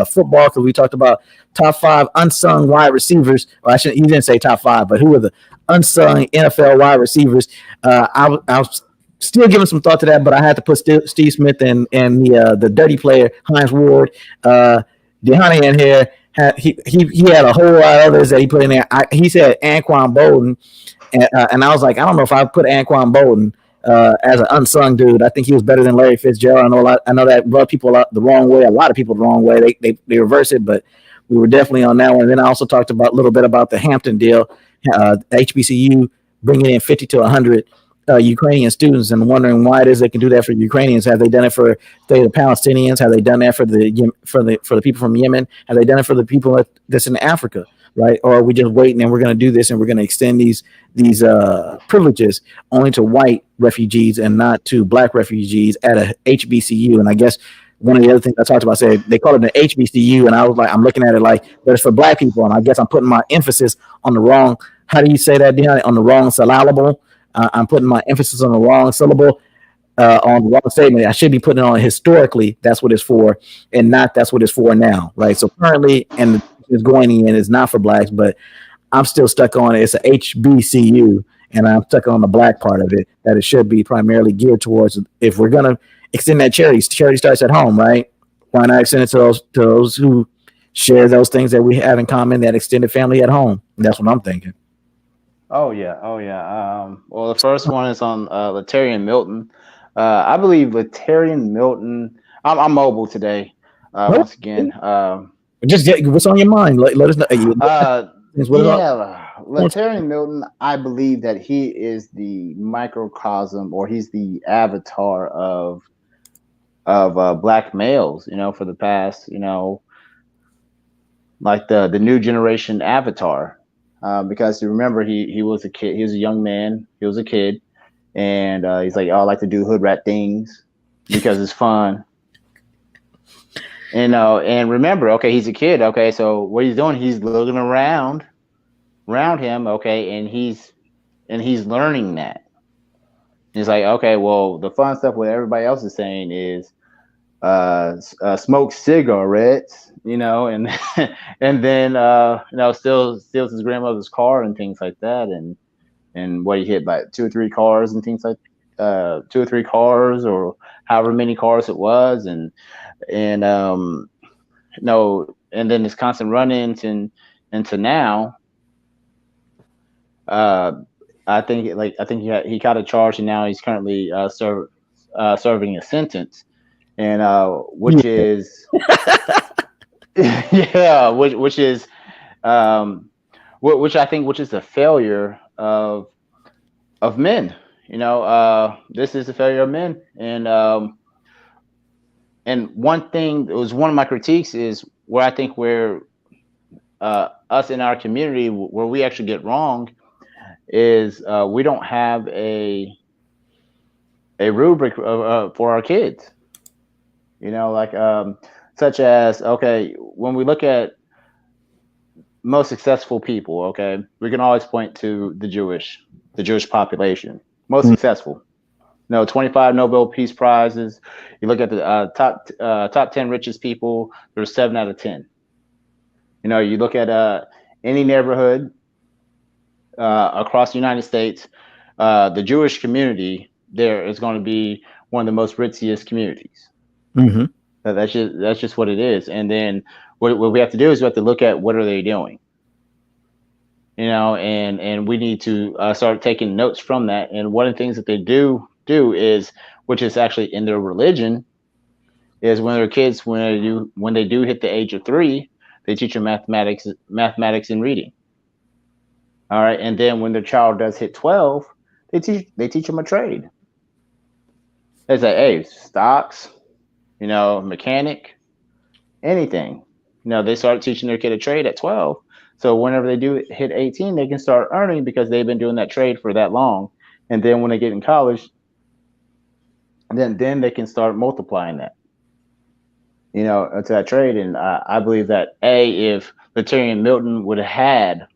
football, because we talked about top 5 unsung wide receivers. Well, he didn't say top 5, but who were the unsung NFL wide receivers? I was still giving some thought to that, but I had to put Steve Smith and the dirty player Heinz Ward, DeHoney in here. He had a whole lot of others that he put in there. He said Anquan Bolden, and I was like, I don't know if I put Anquan Bolden as an unsung dude. I think he was better than Larry Fitzgerald. I know that rubbed people the wrong way. A lot of people the wrong way. They reverse it, but we were definitely on that one. And then I also talked a little bit about the Hampton deal, HBCU bringing in 50 to 100 Ukrainian students, and wondering why it is they can do that for Ukrainians. Have they done it for the Palestinians? Have they done that for the people from Yemen? Have they done it for the people that's in Africa, right? Or are we just waiting and we're going to do this and we're going to extend these privileges only to white refugees and not to Black refugees at a HBCU? And I guess one of the other things I talked about, said they call it an HBCU, and I was like, I'm looking at it like, but it's for Black people, and I guess I'm putting my emphasis on the wrong. How do you say that, Deon? On the wrong syllable. I'm putting my emphasis on the wrong syllable, on the wrong statement. I should be putting it on historically, that's what it's for, and not that's what it's for now, right? So currently, and it's going in, is not for Blacks, but I'm still stuck on it. It's a HBCU, and I'm stuck on the Black part of it, that it should be primarily geared towards, if we're going to extend that charity starts at home, right? Why not extend it to those who share those things that we have in common, that extended family at home? And that's what I'm thinking. Oh yeah. Well, the first one is on Letarian Milton. I believe Latarian Milton. I'm mobile today. What? Once again. Just what's on your mind? Let us know. What is all? Yeah, Latarian Milton. I believe that he is the microcosm, or he's the avatar of black males. For the past, like the new generation avatar. Because you remember, he was a kid. He was a young man. He was a kid, and he's like, "Oh, I like to do hood rat things because it's fun." And remember, okay, he's a kid. Okay, so what he's doing, he's looking around him. Okay, and he's learning that. He's like, okay, well, the fun stuff what everybody else is saying is smoke cigarettes, and and then steals his grandmother's car and things like that, and what he hit by 2 or 3 cars and things like 2 or 3 cars or however many cars it was, and and then this constant run-ins into now. I think he got a charge, and now he's currently serving a sentence, and which is yeah, which is which is a failure of men. This is a failure of men, and one thing, it was one of my critiques, is where I think where us in our community, where we actually get wrong, is we don't have a rubric for our kids. Such as, okay, when we look at most successful people, okay, we can always point to the Jewish population, most successful. 25 Nobel Peace Prizes. You look at the top 10 richest people, there's 7 out of 10. You look at any neighborhood across the United States, the Jewish community there is going to be one of the most richest communities. Mm-hmm. That's just what it is. And then what we have to do is we have to look at what are they doing, and we need to start taking notes from that. And one of the things that they do is, which is actually in their religion, is when their kids, when they do hit the age of 3, they teach them mathematics and reading. All right, and then when their child does hit 12, they teach them a trade. They say, hey, stocks, mechanic, anything. They start teaching their kid a trade at 12. So whenever they do hit 18, they can start earning because they've been doing that trade for that long. And then when they get in college, then they can start multiplying that, to that trade. And I believe that if Latarian Milton would have had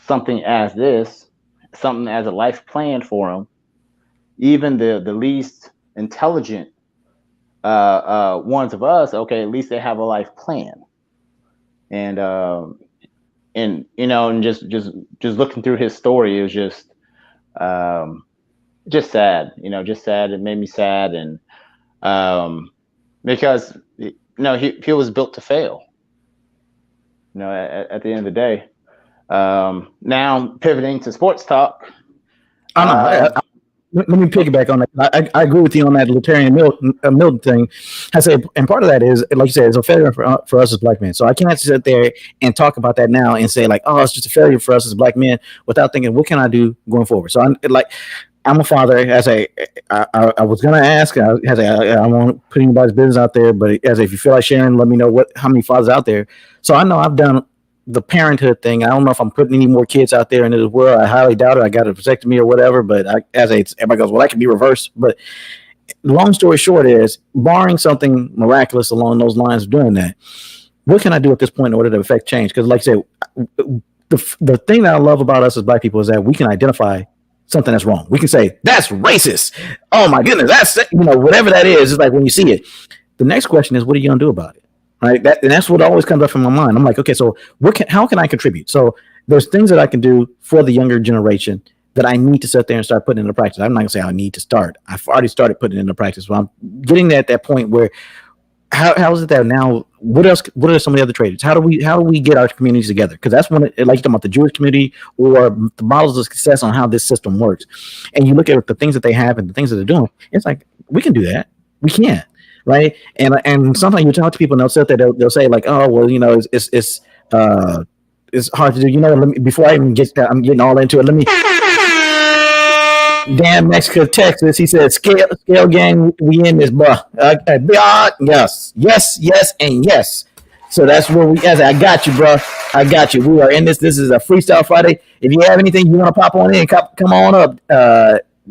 something as a life plan for him, even the least intelligent ones of us, okay, at least they have a life plan. And just looking through his story, it was just sad, just sad. It made me sad. And because he was built to fail, at the end of the day. Now pivoting to sports talk. Let me piggyback on that. I agree with you on that Latarian Milton thing. I say, and part of that is, like you said, it's a failure for us as black men. So I can't sit there and talk about that now and say like, oh, it's just a failure for us as black men, without thinking, what can I do going forward? So I'm a father. I was gonna ask. I won't put anybody's business out there, but if you feel like sharing, let me know how many fathers out there. So I know I've done the parenthood thing. I don't know if I'm putting any more kids out there into the world. I highly doubt it. I got a vasectomy or whatever. But everybody goes, well, that can be reversed. But long story short is, barring something miraculous along those lines of doing that, what can I do at this point in order to affect change? Because like I said, the thing that I love about us as black people is that we can identify something that's wrong. We can say, that's racist. Oh my goodness. That's, whatever that is. It's like when you see it, the next question is, what are you going to do about it? Right. And that's what always comes up in my mind. I'm like, okay, so how can I contribute? So there's things that I can do for the younger generation that I need to sit there and start putting into practice. I'm not gonna say I need to start. I've already started putting it into practice. But I'm getting at that point where how is it that now? What else? What are some of the other trades? How do we get our communities together? Because that's when, like you're talking about the Jewish community or the models of success on how this system works, and you look at the things that they have and the things that they're doing. It's like we can do that. We can't, right? And sometimes you talk to people and they'll sit there. They'll say like, oh well, it's hard to do. Before I even get that, I'm getting all into it. Let me damn Mexico, Texas. He said, scale gang, we in this, bro. Yes, yes, yes, and yes. So that's where we, as I got you, bro. I got you. We are in this. This is a Freestyle Friday. If you have anything you want to pop on in, come on up.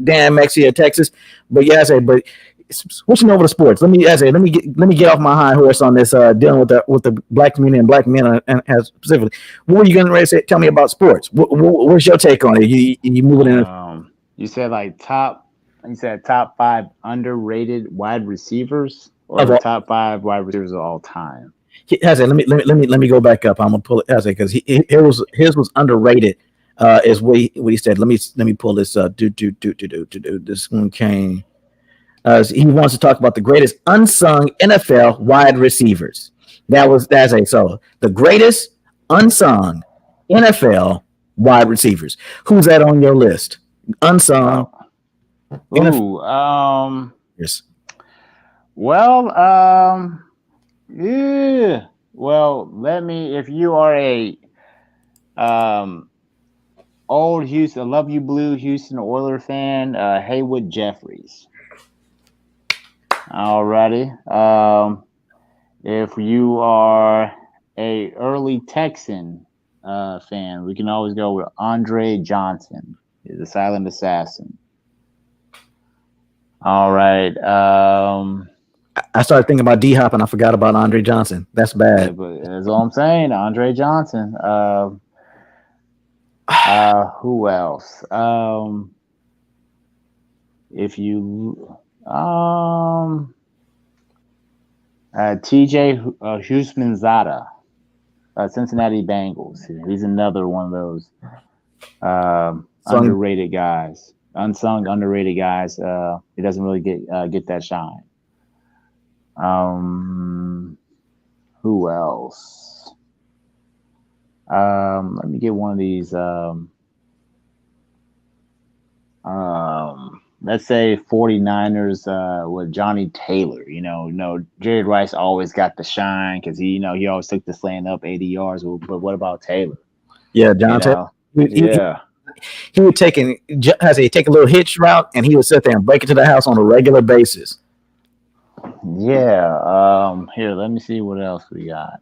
Damn Mexico, Texas. But yeah, I say, but switching over to sports. Let me get off my high horse on this, dealing with the black community and black men, and specifically. What are you going to say? Tell me about sports. What's your take on it? You moving in? You said top 5 underrated wide receivers, or the top 5 wide receivers of all time. Let me go back up. I'm gonna pull it because his was underrated. Is what he said. Let me pull this. This one came. He wants to talk about the greatest unsung NFL wide receivers. So the greatest unsung NFL wide receivers. Who's that on your list? Unsung. Yes. Well, yeah. Well, if you are a old Houston, love you blue Houston Oiler fan, Haywood Jeffries. Alrighty. If you are a early Texan fan, we can always go with Andre Johnson. He's a silent assassin. All right. I started thinking about D-Hop and I forgot about Andre Johnson. That's bad. Yeah, but that's all I'm saying. Andre Johnson. Who else? If you TJ Houshmandzadeh, Cincinnati Bengals. He's another one of those underrated guys, unsung underrated guys. He doesn't really get that shine. Who else? Let me get one of these. Let's say 49ers with Johnny Taylor. Jerry Rice always got the shine because he always took the slant up 80 yards. But what about Taylor? Yeah, John Taylor. Yeah. He would take a little hitch route, and he would sit there and break it to the house on a regular basis. Yeah. Here, let me see what else we got.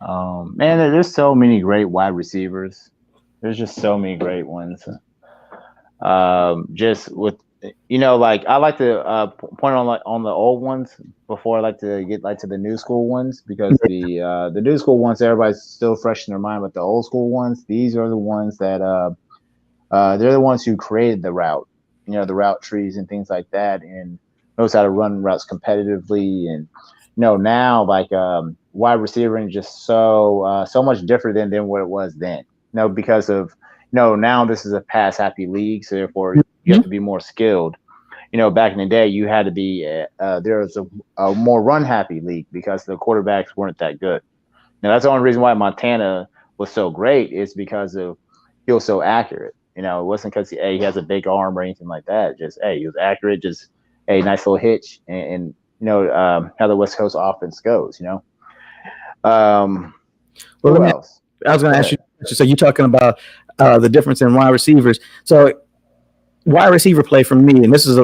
Man, there's so many great wide receivers. There's just so many great ones. Just with I like to point on the old ones before I like to get to the new school ones, because the new school ones, everybody's still fresh in their mind, but the old school ones, these are the ones that they're the ones who created the route, the route trees and things like that, and knows how to run routes competitively. And now wide receiver is just so much different than what it was then. Because of now this is a pass happy league, so therefore you have to be more skilled. Back in the day, you had to be there was a more run happy league because the quarterbacks weren't that good. Now that's the only reason why Montana was so great, is because of he was so accurate. It wasn't because he has a big arm or anything like that. Just he was accurate, just a nice little hitch, and how the West Coast offense goes. Who else? I was going to ask you. So you're talking about the difference in wide receivers. So wide receiver play for me, and this is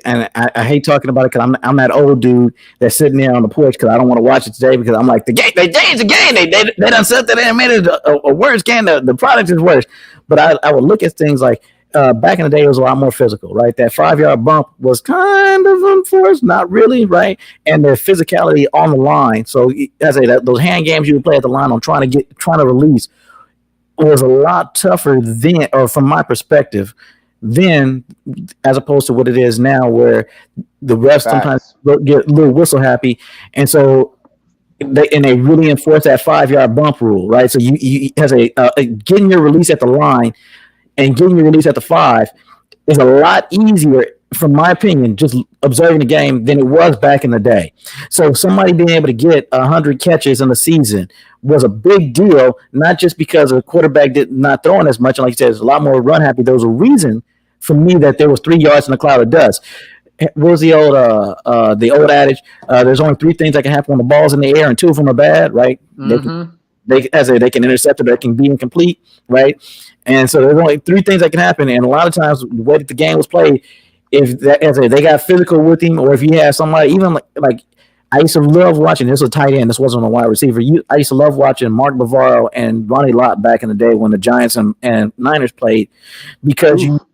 and I hate talking about it because I'm that old dude that's sitting there on the porch because I don't want to watch it today because I'm like, the game, they changed the game. They done set that and made it a worse game. The product is worse. But I would look at things like back in the day, it was a lot more physical, right? That 5-yard bump was kind of enforced, not really, right? And the physicality on the line. So as I say, those hand games you would play at the line on trying to release was a lot tougher then, or from my perspective, then, as opposed to what it is now, where the refs sometimes get a little whistle happy, and so they really enforce that 5-yard bump rule, right? So you as getting your release at the line and getting your release at the 5 is a lot easier from my opinion, just observing the game than it was back in the day. So somebody being able to get 100 catches in the season was a big deal, not just because the quarterback did not throwing as much. And like you said, there's a lot more run happy. There was a reason for me that there was 3 yards in a cloud of dust. What was the old adage? There's only 3 things that can happen when the ball's in the air, and 2 of them are bad, right? Mm-hmm. They can intercept it, they can be incomplete, right? And so there's only 3 things that can happen. And a lot of times, the way that the game was played, if that, they got physical with him, or if you have somebody, even like I used to love watching. This was a tight end. This wasn't a wide receiver. I used to love watching Mark Bavaro and Ronnie Lott back in the day when the Giants and Niners played, because you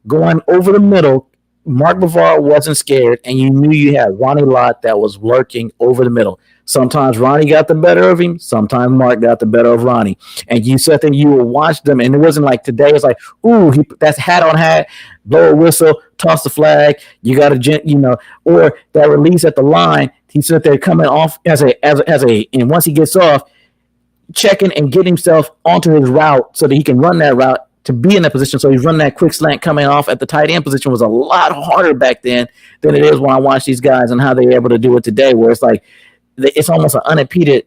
going over the middle. Mark Bavaro wasn't scared, and you knew you had Ronnie Lott that was lurking over the middle. Sometimes Ronnie got the better of him. Sometimes Mark got the better of Ronnie. And you sat there and you would watch them, and it wasn't like today. It's like, ooh, that's hat on hat, blow a whistle, toss the flag. You got to, or that release at the line. He sat there coming off and once he gets off, checking and get himself onto his route so that he can run that route to be in that position. So he's running that quick slant coming off at the tight end position was a lot harder back then than it is when I watch these guys and how they're able to do it today, where it's like it's almost an unimpeded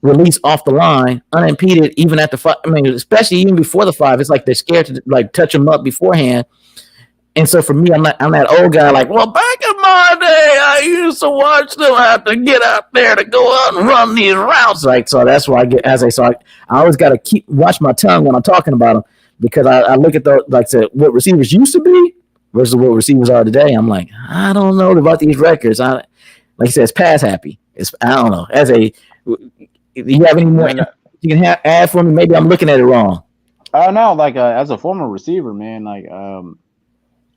release off the line, unimpeded even at the 5. I mean, especially even before the 5, it's like they're scared to like touch them up beforehand. And so for me, I'm that old guy. Like, well, back in my day, I used to watch them have to get out there to go out and run these routes. Like, so that's why I always got to watch my tongue when I'm talking about them, because I look at what receivers used to be versus what receivers are today. I'm like, I don't know about these records. Like I said, it's pass happy. I don't know. You have any more you can add for me? Maybe I'm looking at it wrong. Oh no, like as a former receiver, man, like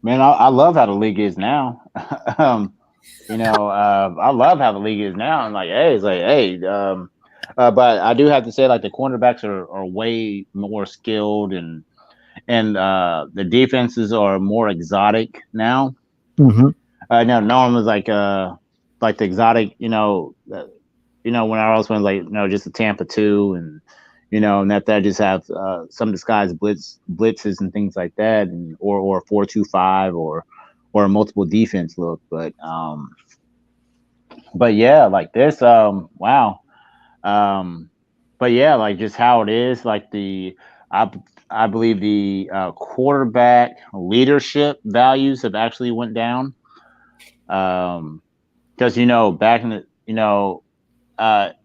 man, I love how the league is now. I love how the league is now. And but I do have to say, like, the cornerbacks are way more skilled, and the defenses are more exotic now. Mm-hmm. Now Norm was like the exotic, when I was when just a Tampa 2, and and that just have some disguised blitzes and things like that, and or 4-2-5 or a multiple defense look. But yeah, like this, wow. But yeah, like just how it is, like I believe the quarterback leadership values have actually went down. Because back in the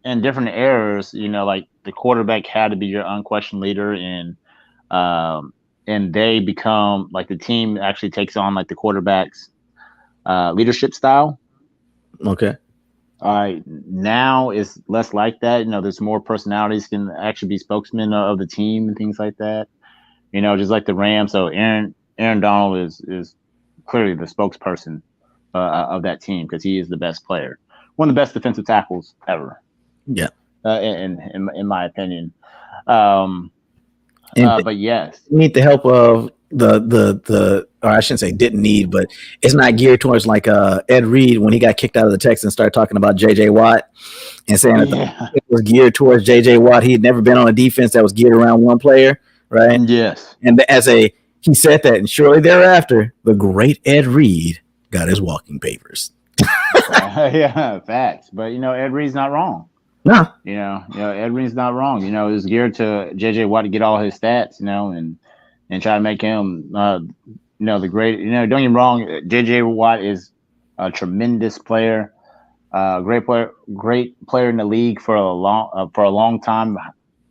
in different eras, like the quarterback had to be your unquestioned leader, and they become like the team actually takes on like the quarterback's leadership style. Okay. Now it's less like that. There's more personalities can actually be spokesmen of the team and things like that. Just like the Rams. So Aaron Donald is clearly the spokesperson of that team, because he is the best player, one of the best defensive tackles ever. Yeah. In my opinion. But yes, you need the help of the or I shouldn't say didn't need, but it's not geared towards like Ed Reed when he got kicked out of the Texans and started talking about J.J. Watt and saying that it was geared towards J.J. Watt. He had never been on a defense that was geared around one player, right? Yes. And he said that, and shortly thereafter, the great Ed Reed got his walking papers. Yeah, facts. But Ed Reed's not wrong. No. Ed Reed's not wrong. It was geared to J.J. Watt to get all his stats, and try to make him, the great. Don't get me wrong. J.J. Watt is a tremendous player, great player in the league for a long time.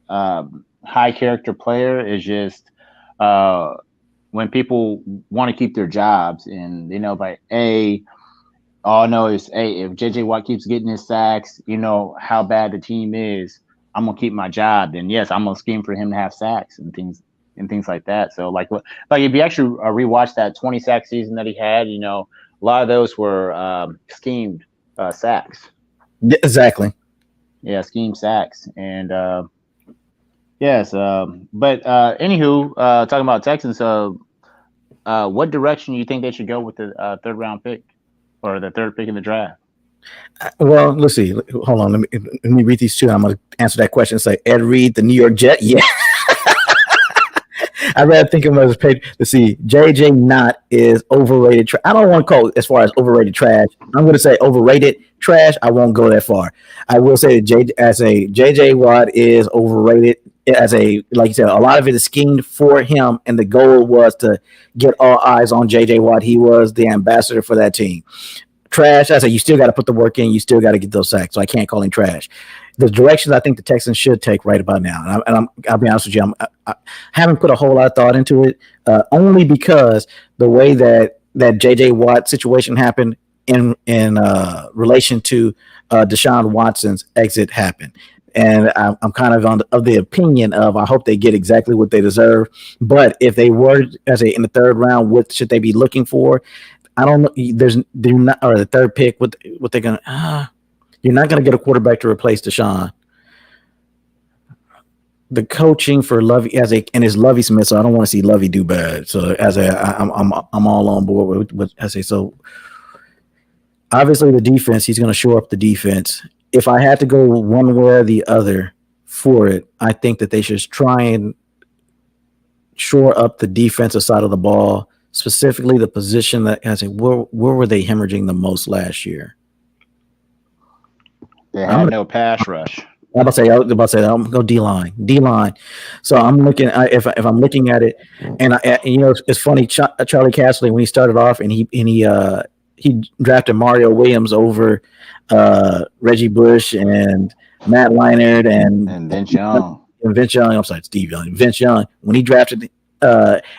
High character player. Is just when people want to keep their jobs, and all I know is, if J.J. Watt keeps getting his sacks, how bad the team is, I'm gonna keep my job. Then yes, I'm gonna scheme for him to have sacks and things like that. So like if you actually rewatch that 20 sack season that he had, a lot of those were schemed sacks. Exactly. Yeah, schemed sacks. And yes, but anywho, talking about Texans, what direction do you think they should go with the third round pick, or the third pick in the draft? Well, let's see. Hold on. Let me read these two. I'm going to answer that question. Say Ed Reed, the New York Jet. Yeah. I'd rather think of him as a page to see JJ Knott is overrated. I don't want to call it as far as overrated trash. I'm going to say overrated trash. I won't go that far. I will say that JJ Watt is overrated. As a, like you said, a lot of it is schemed for him, and the goal was to get all eyes on JJ Watt. He was the ambassador for that team. Trash, I said, you still got to put the work in. You still got to get those sacks. So I can't call him trash. The directions I think the Texans should take right about now, and I'll be honest with you, I haven't put a whole lot of thought into it, only because the way that JJ Watt situation happened in relation to Deshaun Watson's exit happened. And I'm kind of of the opinion of I hope they get exactly what they deserve. But if they were in the third round, what should they be looking for? I don't know. They're not, or the third pick. What they're gonna? You're not gonna get a quarterback to replace Deshaun. The coaching for Lovey and it's Lovey Smith, so I don't want to see Lovey do bad. So I'm all on board with so. Obviously, the defense. He's gonna shore up the defense. If I had to go one way or the other for it, I think that they should try and shore up the defensive side of the ball, specifically the position that where were they hemorrhaging the most last year? They had no pass rush. I was about to say I'm gonna go D-line. So I'm looking if I'm looking at it, and it's funny. Charlie Casserly, when he started off, and he drafted Mario Williams over Reggie Bush and Matt Leinart and Vince Young. I'm sorry, Steve Young. Vince Young. When he drafted,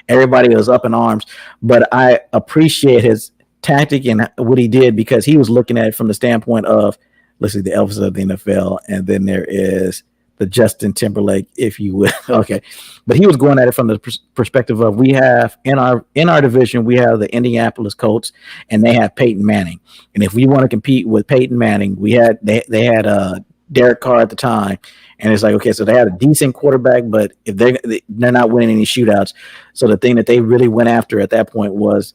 everybody was up in arms. But I appreciate his tactic and what he did because he was looking at it from the standpoint of, let's see, the Elvis of the NFL, and then there is the Justin Timberlake, if you will. Okay, but he was going at it from the perspective of we have in our division we have the Indianapolis Colts and they have Peyton Manning, and if we want to compete with Peyton Manning, they had Derek Carr at the time, and it's like okay, so they had a decent quarterback, but if they're not winning any shootouts, so the thing that they really went after at that point was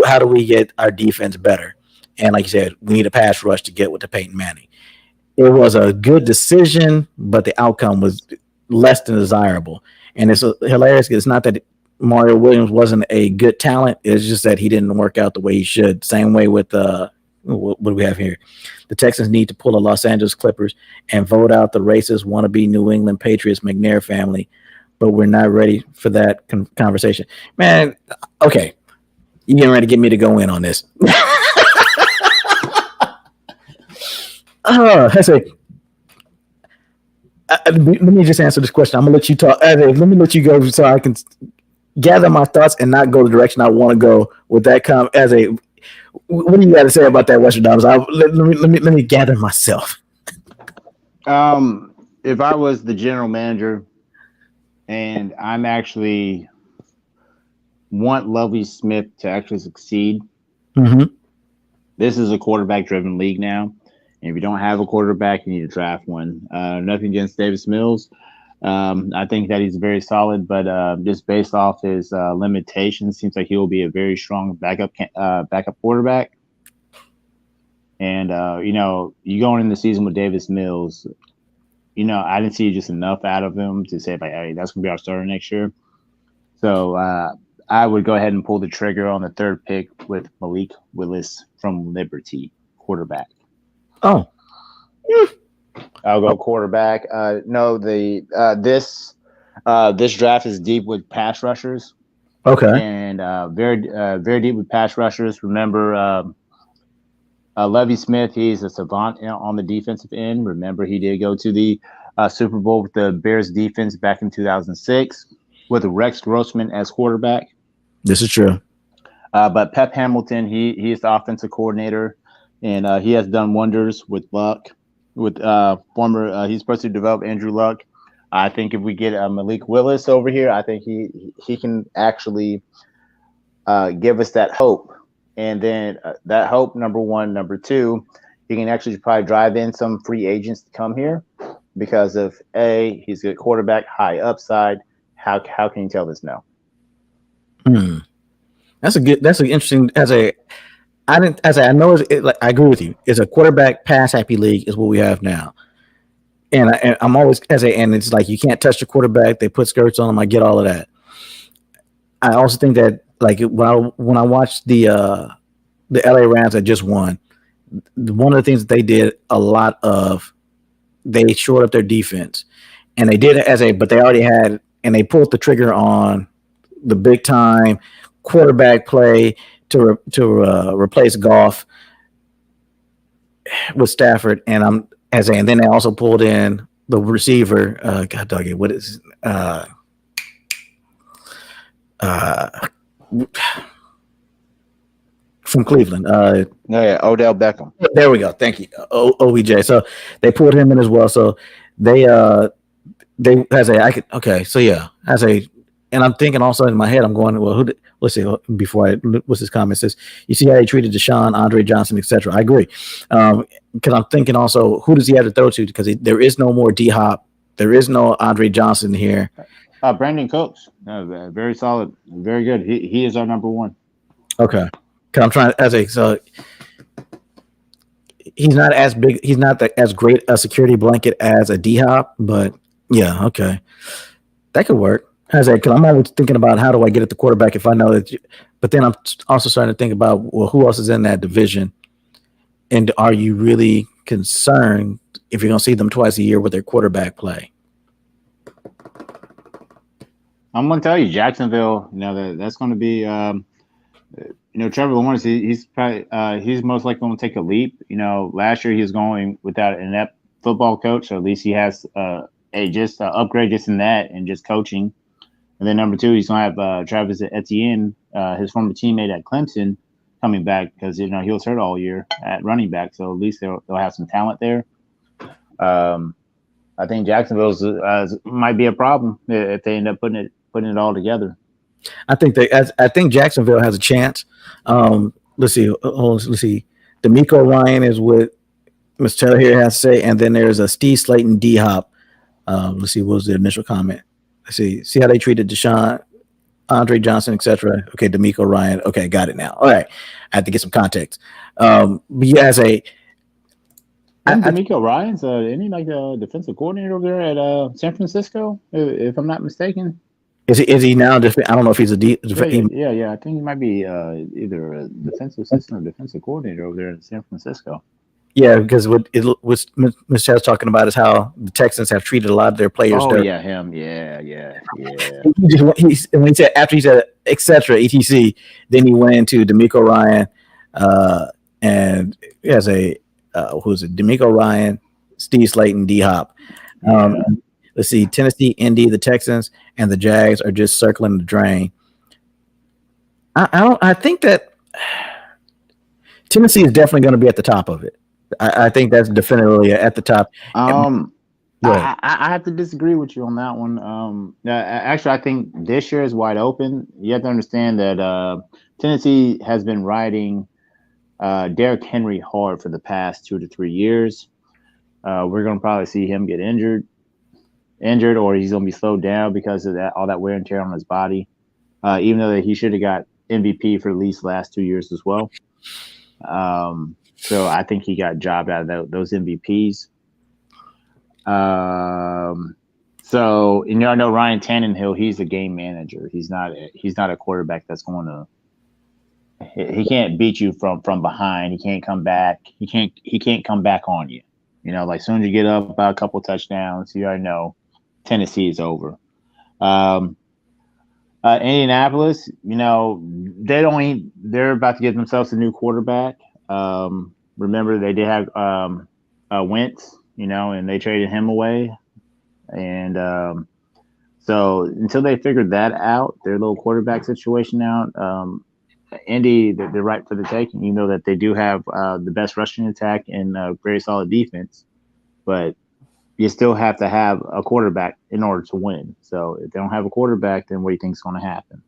how do we get our defense better, and like you said, we need a pass rush to get with the Peyton Manning. It was a good decision, but the outcome was less than desirable. And it's hilarious. It's not that Mario Williams wasn't a good talent. It's just that he didn't work out the way he should. Same way with what do we have here? The Texans need to pull a Los Angeles Clippers and vote out the racist wannabe New England Patriots McNair family. But we're not ready for that conversation. Man, okay. You're getting ready to get me to go in on this. I say, let me just answer this question. I'm gonna let you talk. Let me let you go so I can gather my thoughts and not go the direction I want to go with that. What do you got to say about that, Western Doms? Let me gather myself. If I was the general manager, and I'm actually want Lovie Smith to actually succeed, this is a quarterback-driven league now. And if you don't have a quarterback, you need to draft one. Nothing against Davis Mills. I think that he's very solid, but just based off his limitations, seems like he will be a very strong backup quarterback. And, you going in the season with Davis Mills, I didn't see just enough out of him to say, like, hey, that's going to be our starter next year. So I would go ahead and pull the trigger on the third pick with Malik Willis from Liberty, quarterback. Oh, I'll go quarterback. This draft is deep with pass rushers. Okay, and very deep with pass rushers. Remember, Lovie Smith, he's a savant on the defensive end. Remember, he did go to the Super Bowl with the Bears defense back in 2006 with Rex Grossman as quarterback. This is true. But Pep Hamilton, he is the offensive coordinator. And he has done wonders with Luck. With he's supposed to develop Andrew Luck. I think if we get Malik Willis over here, I think he can actually give us that hope. And then that hope, number one, number two, he can actually probably drive in some free agents to come here because of he's a good quarterback, high upside. How can you tell this no? That's an interesting I know I agree with you. It's a quarterback pass happy league is what we have now, and I'm always and it's like you can't touch the quarterback. They put skirts on them. I get all of that, I also think that like when I watched the LA Rams that just won, one of the things that they did a lot of, they shored up their defense, and they did it but they already had, and they pulled the trigger on the big time quarterback play to replace Goff with Stafford, and and then they also pulled in the receiver. God dog it, what is from Cleveland? Yeah, Odell Beckham. There we go. Thank you, OBJ. So they pulled him in as well. So they as a I could okay. So yeah, as a, and I'm thinking also in my head, I'm going, well, let's see, before what's his comment says, you see how they treated Deshaun, Andre Johnson, etc. I agree, because I'm thinking also, who does he have to throw to? Because there is no more D Hop, there is no Andre Johnson here. Brandon Cooks, very solid, very good. He is our number one. Okay, because I'm trying so he's not as big, he's not as great a security blanket as a D Hop, but yeah, okay, that could work. Because I'm always thinking about how do I get at the quarterback if I know that. But then I'm also starting to think about, well, who else is in that division, and are you really concerned if you're going to see them twice a year with their quarterback play? I'm going to tell you, Jacksonville. That's going to be. Trevor Lawrence. He's probably he's most likely going to take a leap. Last year he was going without an inept football coach, so at least he has just upgrade just in that and just coaching. And then number two, he's going to have Travis Etienne, his former teammate at Clemson, coming back because he was hurt all year at running back. So at least they'll have some talent there. I think Jacksonville's might be a problem if they end up putting it all together. I think Jacksonville has a chance. Let's see. D'Amico Ryan is what Mr. Taylor here has to say, and then there's a Steve Slayton, D Hop. Let's see, what was the initial comment? See how they treated Deshaun, Andre Johnson, etc. Okay, D'Amico Ryan. Okay, got it now. All right, I have to get some context. But yeah, as a D'Amico Ryan's isn't he like the defensive coordinator over there at San Francisco, if I'm not mistaken? Is he now? I don't know if he's a yeah. I think he might be either a defensive assistant or defensive coordinator over there in San Francisco. Yeah, because what Mr. Chad's talking about is how the Texans have treated a lot of their players. Oh, yeah, him. Yeah. When he said, after he said etc. etc. Then he went into D'Amico Ryan, and as a who's it? D'Amico Ryan, Steve Slayton, D Hop. Let's see, Tennessee, Indy, the Texans, and the Jags are just circling the drain. I think that Tennessee is definitely going to be at the top of it. I think that's definitively at the top. I have to disagree with you on that one. Actually, I think this year is wide open. You have to understand that Tennessee has been riding Derrick Henry hard for the past 2 to 3 years. We're going to probably see him get injured, or he's going to be slowed down because of all that wear and tear on his body. Even though he should have got MVP for at least the last 2 years as well. So I think he got jobbed out of those MVPs. So I know Ryan Tannehill, he's a game manager. He's not a quarterback that's going to. He can't beat you from behind. He can't come back. He can't come back on you. Like as soon as you get up by a couple touchdowns, you already know Tennessee is over. Indianapolis, they're about to get themselves a new quarterback. Remember they did have Wentz, and they traded him away. And so until they figured that out, their little quarterback situation out, Indy, they're right for the taking. You know that they do have the best rushing attack and very solid defense, but you still have to have a quarterback in order to win. So if they don't have a quarterback, then what do you think is going to happen?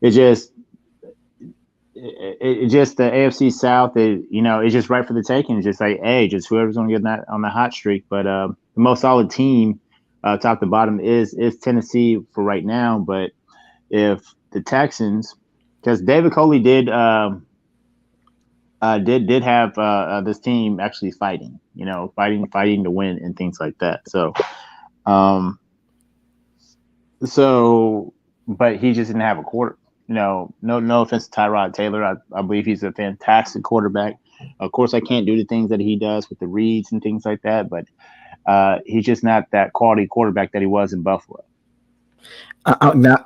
It's just the AFC South. It's just right for the taking. It's just like, hey, just whoever's going to get that on the hot streak. But the most solid team, top to bottom, is Tennessee for right now. But if the Texans, because David Coley did have this team actually fighting, fighting to win and things like that. So So, but he just didn't have a quarter. No offense to Tyrod Taylor. I believe he's a fantastic quarterback. Of course, I can't do the things that he does with the reads and things like that, but he's just not that quality quarterback that he was in Buffalo.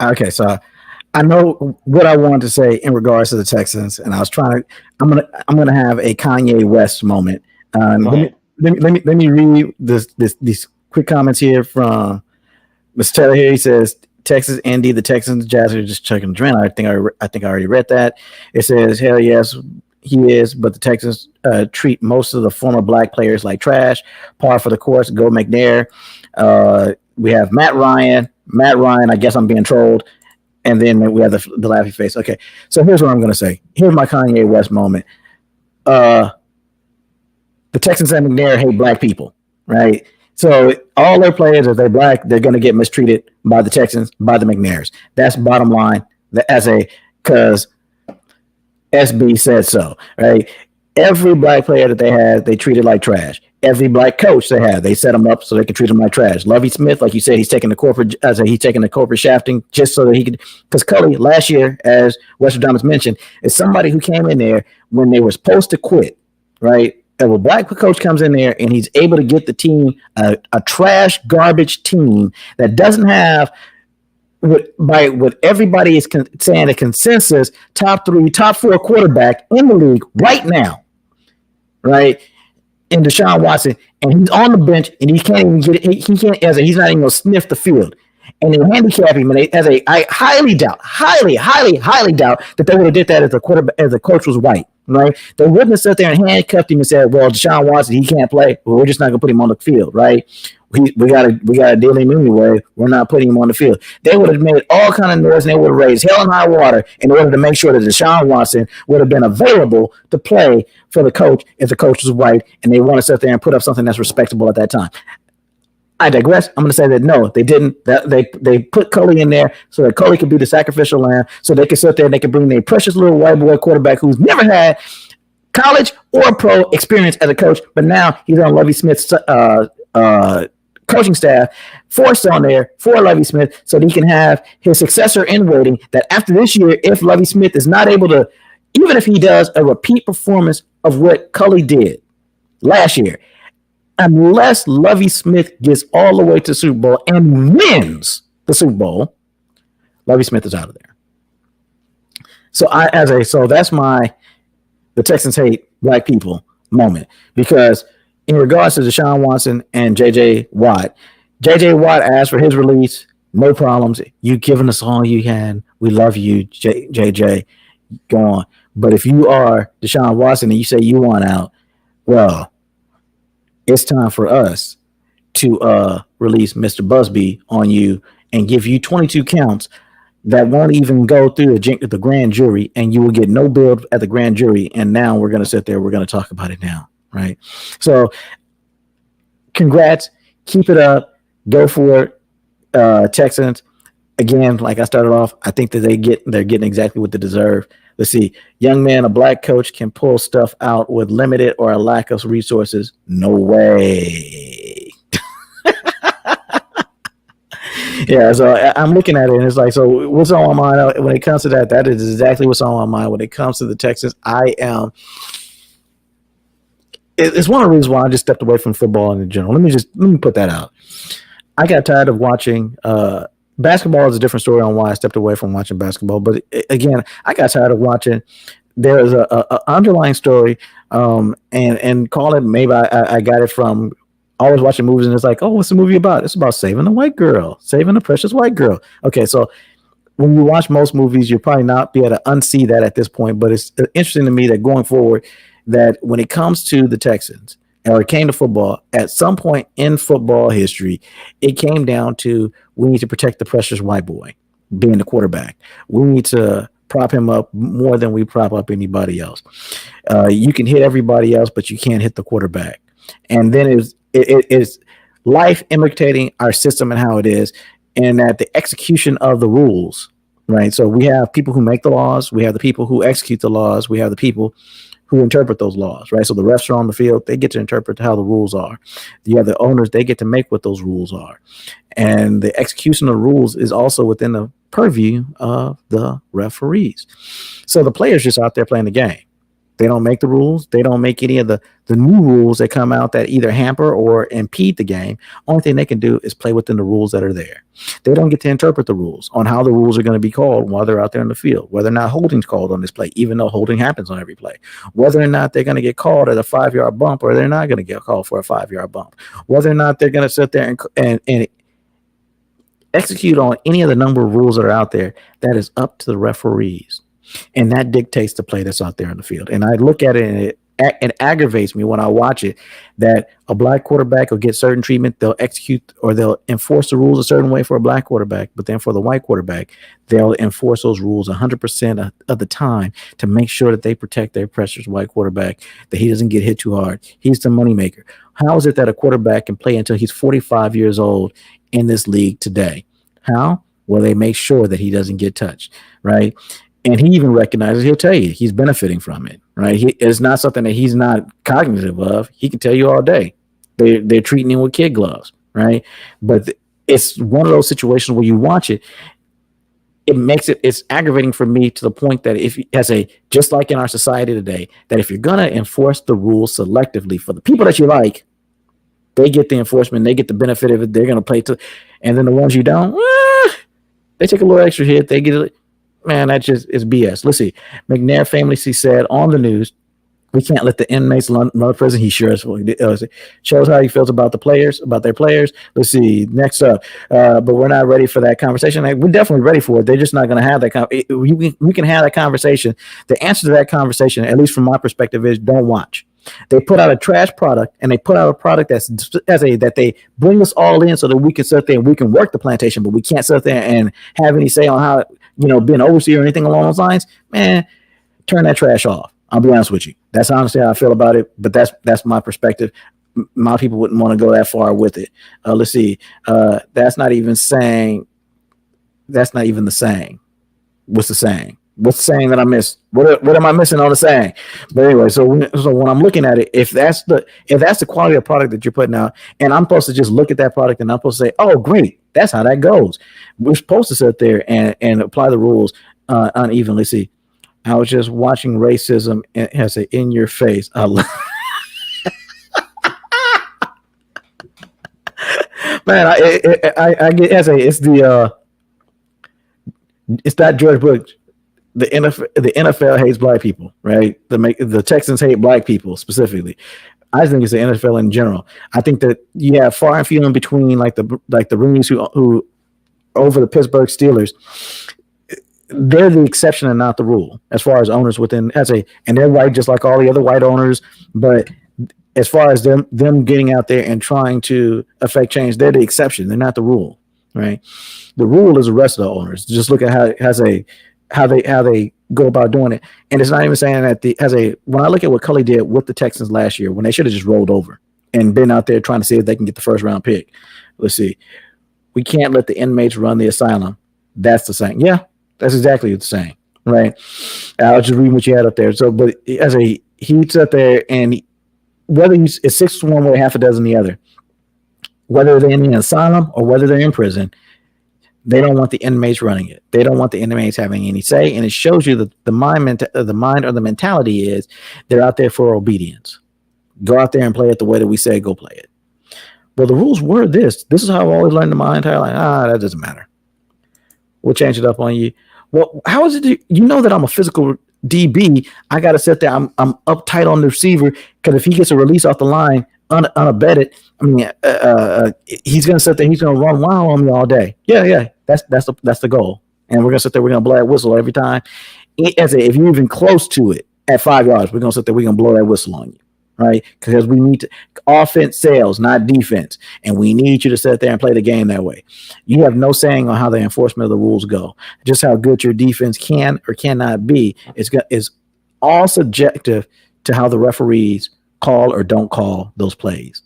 Okay, so I know what I wanted to say in regards to the Texans, and I was trying to. I'm gonna have a Kanye West moment. Let me read these quick comments here from Mr. Taylor. Here he says, "Texas, indeed, the Texans, Jazz are just chucking the drain." I think I already read that. It says, "Hell yes, he is," but the Texans treat most of the former black players like trash. Par for the course. Go McNair. We have Matt Ryan. I guess I'm being trolled. And then we have the laughy face. Okay, so here's what I'm going to say. Here's my Kanye West moment. The Texans and McNair hate black people, right? So all their players, if they're black, they're going to get mistreated by the Texans, by the McNairs. That's bottom line. Because SB said so, right? Every black player that they had, they treated like trash. Every black coach they had, they set them up so they could treat them like trash. Lovie Smith, like you said, he's taking the corporate shafting just so that he could. Because Cully last year, as Western Diamonds mentioned, is somebody who came in there when they were supposed to quit, right? And a black coach comes in there and he's able to get the team a trash garbage team that doesn't have what everybody is saying a consensus top 4 quarterback in the league right now, right? And Deshaun Watson, and he's on the bench, and he can't even get it. He can't. He's not even going to sniff the field, and they handicap him. And I highly doubt that they would have did that if the coach was white, right? They wouldn't have sat there and handcuffed him and said, "Well, Deshaun Watson, he can't play. Well, we're just not going to put him on the field, right? We gotta deal him anyway. We're not putting him on the field." They would have made all kind of noise, and they would have raised hell and high water in order to make sure that Deshaun Watson would have been available to play for the coach if the coach was white, and they want to sit there and put up something that's respectable at that time. I digress. I'm going to say that no, they didn't. They put Cully in there so that Cully could be the sacrificial lamb, so they could sit there and they could bring their precious little white boy quarterback who's never had college or pro experience as a coach, but now he's on Lovie Smith's coaching staff, forced on there for Lovie Smith so that he can have his successor in waiting, that after this year, if Lovie Smith is not able to, even if he does a repeat performance of what Cully did last year, unless Lovie Smith gets all the way to the Super Bowl and wins the Super Bowl, Lovie Smith is out of there. So that's the Texans hate black people moment, because in regards to Deshaun Watson and J.J. Watt asked for his release. No problems. You've given us all you can. We love you, J.J. Go on. But if you are Deshaun Watson and you say you want out, well, it's time for us to release Mr. Busby on you and give you 22 counts that won't even go through the grand jury, and you will get no bill at the grand jury. And now we're going to sit there. We're going to talk about it now. Right. So congrats. Keep it up. Go for it. Texans. Again, like I started off, I think that they're getting exactly what they deserve. Let's see. Young man, a black coach can pull stuff out with limited or a lack of resources. No way. Yeah, so I'm looking at it, and it's like, so what's on my mind when it comes to that? That is exactly what's on my mind when it comes to the Texans. It's one of the reasons why I just stepped away from football in general. Let me put that out. I got tired of watching basketball. Is a different story on why I stepped away from watching basketball. But again, I got tired of watching. There's a underlying story, and call it, maybe I got it from always watching movies, and it's like, oh, what's the movie about? It's about saving a precious white girl. Okay, so when you watch most movies, you'll probably not be able to unsee that at this point. But it's interesting to me that going forward, that when it comes to the Texans, or it came to football, at some point in football history, it came down to, we need to protect the precious white boy being the quarterback. We need to prop him up more than we prop up anybody else. You can hit everybody else, but you can't hit the quarterback. And then it is life imitating our system and how it is, and that the execution of the rules, right? So we have people who make the laws, we have the people who execute the laws, we have the people who interpret those laws, right? So the refs are on the field, they get to interpret how the rules are. You have the owners, they get to make what those rules are. And the execution of the rules is also within the purview of the referees. So the players just out there playing the game. They don't make the rules. They don't make any of the new rules that come out that either hamper or impede the game. Only thing they can do is play within the rules that are there. They don't get to interpret the rules on how the rules are going to be called while they're out there in the field, whether or not holding's called on this play, even though holding happens on every play, whether or not they're going to get called at a 5-yard bump or they're not going to get called for a 5-yard bump, whether or not they're going to sit there and execute on any of the number of rules that are out there. That is up to the referees. And that dictates the play that's out there in the field. And I look at it and it aggravates me when I watch it that a black quarterback will get certain treatment. They'll execute or they'll enforce the rules a certain way for a black quarterback. But then for the white quarterback, they'll enforce those rules 100% of the time to make sure that they protect their precious white quarterback, that he doesn't get hit too hard. He's the moneymaker. How is it that a quarterback can play until he's 45 years old in this league today? How? Well, they make sure that he doesn't get touched, right? And he even recognizes, he'll tell you, he's benefiting from it, right? It's not something that he's not cognitive of. He can tell you all day. They're treating him with kid gloves, right? But it's one of those situations where you watch it, it's aggravating for me to the point that just like in our society today, that if you're going to enforce the rules selectively for the people that you like, they get the enforcement, they get the benefit of it, they're going to play to, and then the ones you don't, they take a little extra hit, they get it. Man, that just is BS. Let's see. McNair famously said on the news, we can't let the inmates run the prison. He sure shows how he feels about their players. Let's see. Next up. But we're not ready for that conversation. We're definitely ready for it. They're just not going to have that. We can have that conversation. The answer to that conversation, at least from my perspective, is don't watch. They put out a trash product, and they put out a product that they bring us all in so that we can sit there and we can work the plantation, but we can't sit there and have any say on how, being overseer or anything along those lines. Man, turn that trash off. I'll be honest with you. That's honestly how I feel about it, but that's my perspective. My people wouldn't want to go that far with it. Let's see. That's not even the saying. What's the saying? What's the saying that I missed? What am I missing on the saying? But anyway, so when I'm looking at it, if that's the quality of product that you're putting out, and I'm supposed to just look at that product and I'm supposed to say, oh, great, that's how that goes. We're supposed to sit there and apply the rules unevenly. See, I was just watching racism and has an in your face. Man, I get it's that George Bush. The NFL hates black people, right? The Texans hate black people specifically. I think it's the NFL in general. I think that you have far and few in between, like the Rooney's who over the Pittsburgh Steelers. They're the exception and not the rule as far as owners within and they're white just like all the other white owners. But as far as them getting out there and trying to affect change, they're the exception. They're not the rule, right? The rule is the rest of the owners. Just look at how they go about doing it. And it's not even saying that when I look at what Cully did with the Texans last year, when they should have just rolled over and been out there trying to see if they can get the first round pick. Let's see. We can't let the inmates run the asylum. That's the saying. Yeah, that's exactly what the saying, right? I was just reading what you had up there. So, but he's up there, and whether it's 6 one way, half a dozen the other, whether they're in the asylum or whether they're in prison, they don't want the inmates running it. They don't want the inmates having any say, and it shows you that the mind or the mentality is they're out there for obedience. Go out there and play it the way that we say go play it. Well, the rules were this. This is how I've always learned in my entire life. That doesn't matter. We'll change it up on you. Well, how is it? You know that I'm a physical DB. I got to sit there. I'm up tight on the receiver because if he gets a release off the line unabated, I mean, he's going to sit there. He's going to run wild on me all day. Yeah. That's the goal. And we're going to sit there. We're going to blow that whistle every time. If you're even close to it at 5 yards, we're going to sit there. We're going to blow that whistle on you. Right? Because we need to offense sales, not defense. And we need you to sit there and play the game that way. You have no saying on how the enforcement of the rules go. Just how good your defense can or cannot be is all subjective to how the referees call or don't call those plays.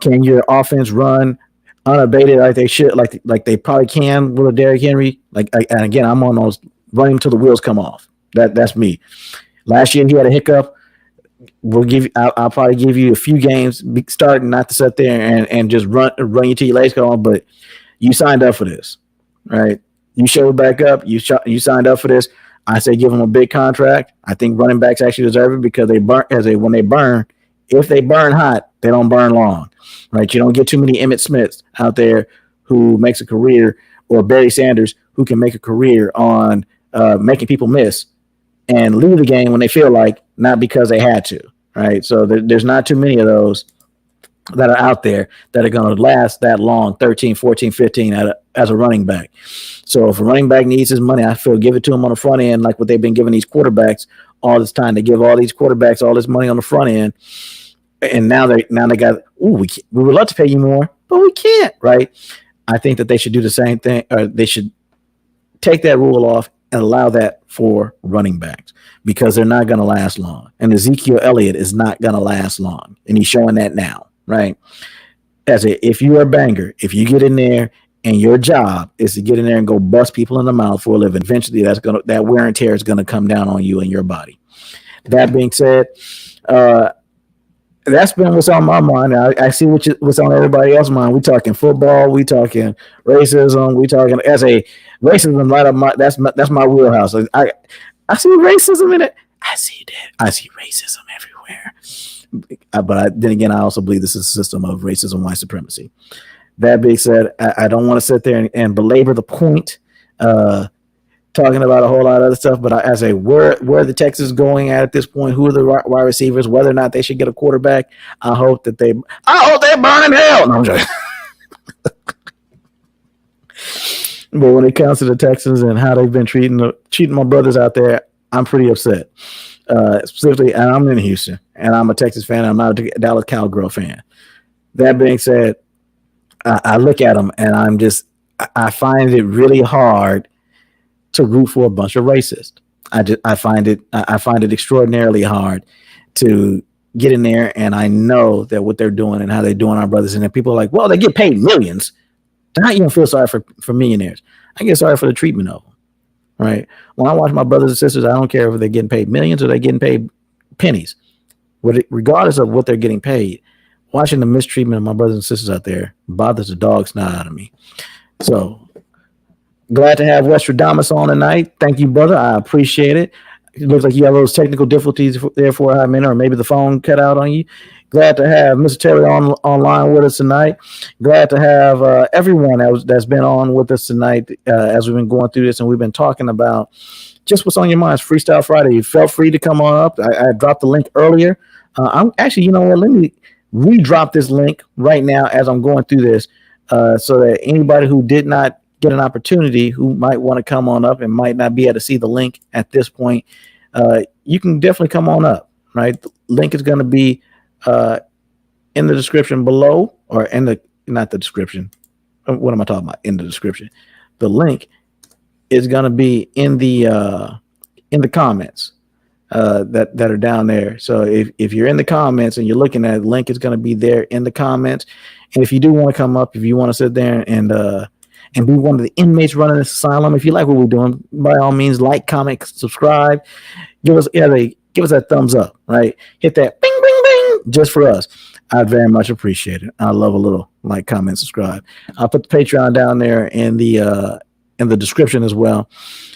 Can your offense run unabated like they should, like they probably can with a Derrick Henry? And again, I'm on those running till the wheels come off. That's me. Last year he had a hiccup. I'll probably give you a few games starting, not to sit there and just run you till your legs go on, but you signed up for this, right? You showed back up. You signed up for this. I say give them a big contract. I think running backs actually deserve it because when they burn, if they burn hot, they don't burn long, right? You don't get too many Emmitt Smiths out there who makes a career, or Barry Sanders who can make a career on making people miss and leave the game when they feel like, not because they had to, right? So there's not too many of those that are out there that are going to last that long, 13, 14, 15 as a running back. So if a running back needs his money, I feel give it to him on the front end, like what they've been giving these quarterbacks all this time. They give all these quarterbacks all this money on the front end, and now they got, we would love to pay you more, but we can't, right? I think that they should do the same thing, or they should take that rule off and allow that for running backs, because they're not going to last long. And Ezekiel Elliott is not going to last long, and he's showing that now, right? If you're a banger, if you get in there and your job is to get in there and go bust people in the mouth for a living, eventually that wear and tear is going to come down on you and your body. That being said, that's been what's on my mind. I see what's on everybody else's mind. We talking football, we talking racism, we talking racism right up that's my wheelhouse. I see racism in it. I see that. I see racism everywhere. But then again, I also believe this is a system of racism, white supremacy. That being said, I don't want to sit there and belabor the point, talking about a whole lot of other stuff. But I say where the Texas going at this point, who are the wide receivers, whether or not they should get a quarterback. I hope they burn in hell. No, I'm joking. But when it comes to the Texans and how they've been treating my brothers out there, I'm pretty upset. Specifically, and I'm in Houston, and I'm a Texas fan. I'm not a Dallas Cowgirl fan. That being said, I look at them and I find it really hard to root for a bunch of racists. I find it extraordinarily hard to get in there, and I know that what they're doing and how they're doing our brothers, and then people are like, well, they get paid millions. How you don't feel sorry for millionaires? I get sorry for the treatment of them, right? When I watch my brothers and sisters, I don't care if they're getting paid millions or they're getting paid pennies. Regardless of what they're getting paid, watching the mistreatment of my brothers and sisters out there bothers the dog snot out of me. So glad to have Westradamus on tonight. Thank you, brother. I appreciate it. It looks like you have those technical difficulties there for a hot minute, or maybe the phone cut out on you. Glad to have Mr. Terry online with us tonight. Glad to have everyone that's been on with us tonight as we've been going through this, and we've been talking about just what's on your minds. Freestyle Friday. You felt free to come on up. I dropped the link earlier. I'm actually, you know what? Let me re-drop this link right now as I'm going through this, so that anybody who did not get an opportunity, who might want to come on up and might not be able to see the link at this point, you can definitely come on up, right? The link is going to be in the description below, or not the description. What am I talking about? In the description. The link is going to be in the comments that are down there. So if you're in the comments and you're looking at it, the link is going to be there in the comments. And if you do want to come up, if you want to sit there and be one of the inmates running this asylum, if you like what we're doing, by all means, like, comment, subscribe, give us that thumbs up, right? Hit that bing, bing, bing, just for us. I'd very much appreciate it. I love a little like, comment, subscribe. I'll put the Patreon down there in the description as well,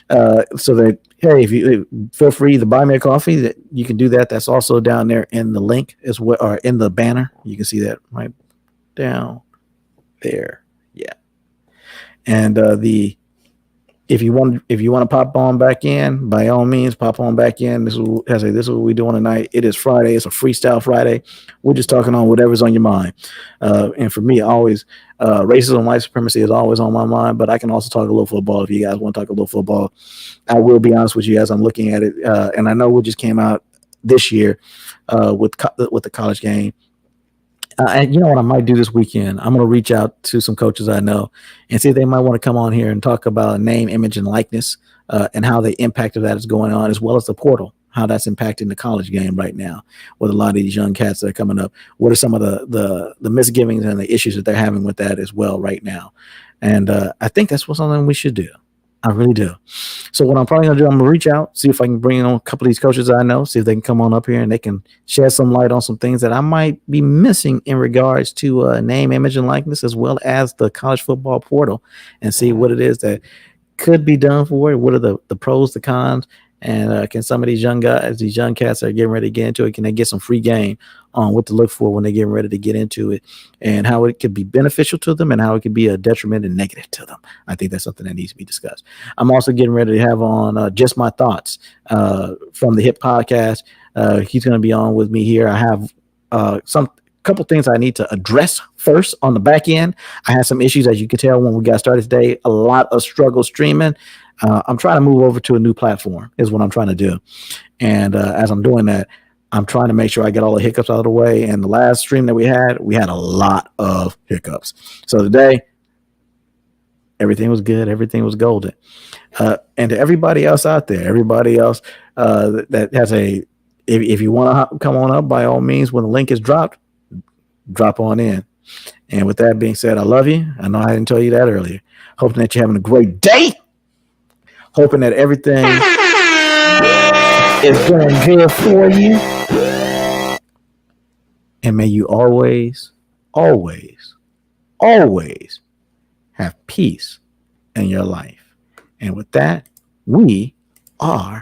so that, hey, if you feel free to buy me a coffee, that you can do that. That's also down there in the link as well, or in the banner. You can see that right down there. Yeah. And if you want to pop on back in, by all means, pop on back in. This is what we're doing tonight. It is Friday. It's a Freestyle Friday. We're just talking on whatever's on your mind. And for me, always racism, white supremacy is always on my mind. But I can also talk a little football if you guys want to talk a little football. I will be honest with you as I'm looking at it, and I know we just came out this year with the college game. And you know what I might do this weekend? I'm going to reach out to some coaches I know and see if they might want to come on here and talk about name, image, and likeness, and how the impact of that is going on, as well as the portal, how that's impacting the college game right now with a lot of these young cats that are coming up. What are some of the misgivings and the issues that they're having with that as well right now? And I think that's something we should do. I really do. So what I'm probably gonna do, I'm gonna reach out, see if I can bring on a couple of these coaches I know, see if they can come on up here and they can shed some light on some things that I might be missing in regards to name, image, and likeness, as well as the college football portal, and see what it is that could be done for it. What are the pros, the cons, and can some of these young guys, these young cats that are getting ready to get into it, can they get some free game on what to look for when they're getting ready to get into it, and how it could be beneficial to them and how it could be a detriment and negative to them. I think that's something that needs to be discussed. I'm also getting ready to have on Just My Thoughts from the Hip Podcast. He's going to be on with me here. I have some couple things I need to address first on the back end. I had some issues, as you can tell, when we got started today. A lot of struggle streaming. I'm trying to move over to a new platform is what I'm trying to do. And as I'm doing that, I'm trying to make sure I get all the hiccups out of the way. And the last stream that we had a lot of hiccups. So today, everything was good. Everything was golden. And to everybody else out there, everybody else that has if you want to come on up, by all means, when the link is dropped, drop on in. And with that being said, I love you. I know I didn't tell you that earlier. Hoping that you're having a great day. Hoping that everything is going good for you. And may you always, always, always have peace in your life. And with that, we are